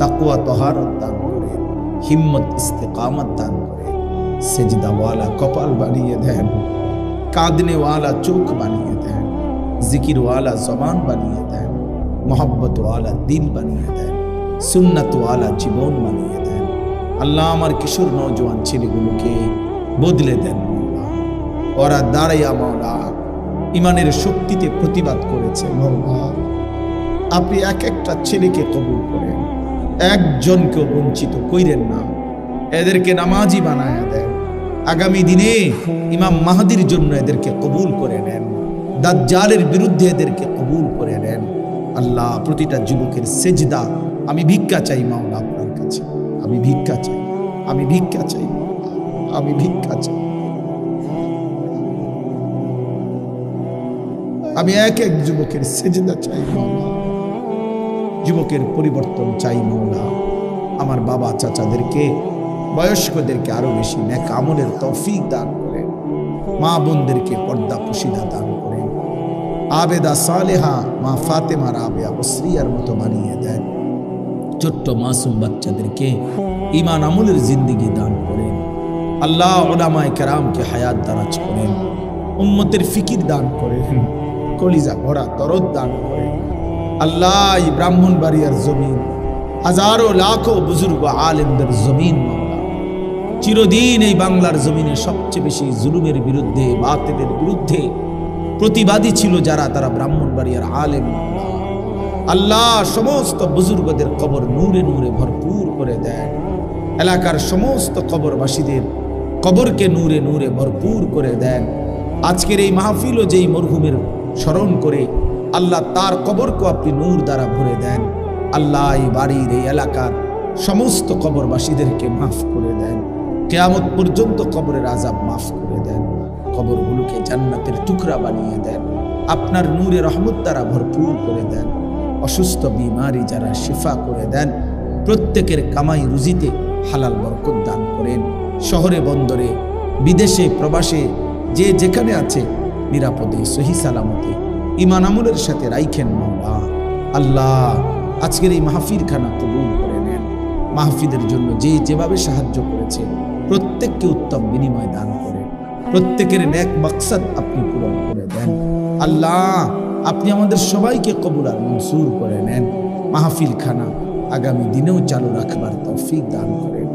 তাকওয়া তহারত দান করেন, হিম্মত ইস্তেকামত দান করেন, সেজদাওয়ালা কপাল বানিয়ে দেন, কাঁদনেওয়ালা চোখ বানিয়ে দেন, জিকিরওয়ালা জবান বানিয়ে দেন, মোহাব্বতওয়ালা দিল বানিয়ে দেন, সুন্নাতওয়ালা জীবন বানিয়ে দেন। আল্লাহ আমার কিশোর নওজোয়ান ছেলেগুলোকে বদলে দেন মাওলা। ওরা দাঁড়াইয়া মাওলা ইমানের শক্তিতে প্রতিবাদ করেছে মাওলা। আপনি এক একটা ছেলেকে কবুল করেন, একজনকেও বঞ্চিত কইরেন না, এদেরকে নামাজি বানায়া দেন। আগামী দিনে ইমাম মাহদির জন্য এদেরকে কবুল করে নেন, দাজ্জালের বিরুদ্ধে এদেরকে কবুল করে নেন। আল্লাহ প্রতিটা যুবকের সেজদা আমি ভিক্ষা চাই মাওলা আপনার কাছে, আমি ভিক্ষা চাই, আমি ভিক্ষা চাই, আমি ভিক্ষা চাই। আমি এক এক যুবকের সেজদা চাই মাওলা, যুবকের পরিবর্তন চাই মাওলা। আমার বাবা চাচাদেরকে, বয়স্কদেরকে আরো বেশি নেক আমলের তৌফিক দান করেন, মা বোনদেরকে পর্দা পুশিদা দান করেন, আবেদা সালেহা মা ফাতেমা রাবেয়া বসরিয়ার মতো বানিয়ে দেন। ছোট্ট মাসুম বাচ্চাদেরকে ঈমান আমলের জিন্দেগি দান করেন। আল্লাহ উলামায়ে কেরামকে হায়াত দারাজ করেন, উম্মতের ফিকির দান করেন, কলিজা ভরা দরদ দান করেন। আল্লাহ এই ব্রাহ্মণবাড়িয়ার জমিন, হাজারো লাখো বুজুর্গ আলেমদের জমিন মাওলা, চিরদিন এই বাংলার জমিনে সবচেয়ে বেশি জুলুমের বিরুদ্ধে, বাতিলের বিরুদ্ধে প্রতিবাদী ছিল যারা, তারা ব্রাহ্মণবাড়িয়ার আলেম মাওলা। আল্লাহ সমস্ত বুজুর্গদের কবর নূরে নূরে ভরপুর করে দেন, এলাকার সমস্ত কবরবাসীদের কবরকে নূরে নূরে ভরপুর করে দেন। আজকের এই মাহফিলও যেই মরহুমের স্মরণ করে আল্লাহ তার কবরকে আপনি নূর দ্বারা ভরে দেন। আল্লাহ এই বাড়ির এই এলাকার সমস্ত কবরবাসীদেরকে মাফ করে দেন, কিয়ামত পর্যন্ত কবরের আযাব মাফ করে দেন, কবরগুলোকে জান্নাতের টুকরা বানিয়ে দেন, আপনার নূরে রহমত দ্বারা ভরপুর করে দেন। অসুস্থ বিমারি যারা শিফা করে দেন, প্রত্যেকের কামাই রুজিতে হালাল বরকত দান করেন। শহরে বন্দরে বিদেশে প্রবাসে যে যেখানে আছে নিরাপদে সহি সালামতে ঈমান আমলের সাথে রাইখেন মাওলা। আল্লাহ আজকের এই মাহফিল খানা কবুল করে নেন। মাহফিলের জন্য যে যেভাবে সাহায্য করেছে প্রত্যেককে উত্তম বিনিময় দান করেন, প্রত্যেকের নেক মাকসাদ আপনি পূরণ করে দেন। আল্লাহ আপনি আমাদের সবাইকে কবুল আর মনসুর করে নেন। মাহফিল খানা আগামী দিনেও চালু রাখবার তৌফিক দান করেন।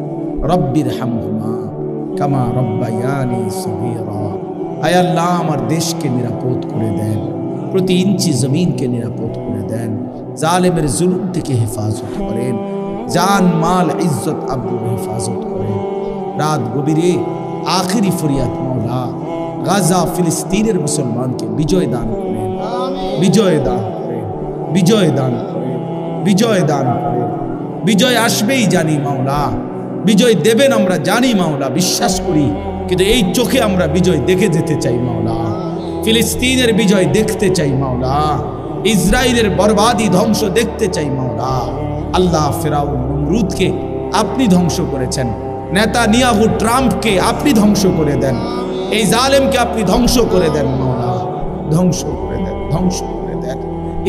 রব্বির হামহুমা কামা রব্বায়ানি সগীরা। আয় আল্লাহ, আমার দেশকে নিরাপদ করে দেন, প্রতি ইঞ্চি জমিনকে নিরাপদ করে দেন, জালেমের জুলুম থেকে হেফাজত করেন, জান মাল ইজ্জত আব্রুর হেফাজত করেন। রাত গভীরে আখিরি ফরিয়াদ মওলা, গাজা ফিলিস্তিনের মুসলমানকে বিজয় দান করেন, বিজয় দান করেন, বিজয় দান করেন, বিজয় দান করেন। বিজয় আসবেই জানি মাওলা, বিজয় দেবেন আমরা জানি মাওলা, বিশ্বাস করি, কিন্তু এই চোখে আমরা বিজয় দেখে যেতে চাই মাওলা। ফিলিস্তিনের বিজয় দেখতে চাই মাওলা, ইসরায়েলের বরবাদি ধ্বংস দেখতে চাই মাওলা। আল্লাহ, ফেরাউন নমরুদকে আপনি ধ্বংস করেছেন, নেতানিয়াহু ট্রাম্পকে আপনি ধ্বংস করে দেন, এই জালেমকে আপনি ধ্বংস করে দেন মাওলা, ধ্বংস করে দেন, ধ্বংস করে দেন।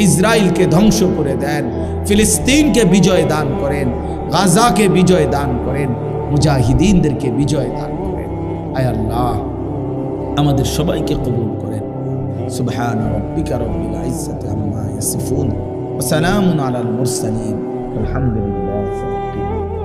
ইসরায়েলকে ধ্বংস করে দেন, ফিলিস্তিনকে বিজয় দান করেন, গাজাকে বিজয় দান করেন, মুজাহিদিনদেরকে বিজয় দান করেন। আয় আল্লাহ, আমাদের সবাইকে কবুল করেন। সুবহান রাব্বিকা রাব্বিল ইজ্জাতি আম্মা ইয়াসিফুন ওয়া সালামুন আলাল মুরসালিন আলহামদুলিল্লাহি রাব্বিল আলামিন।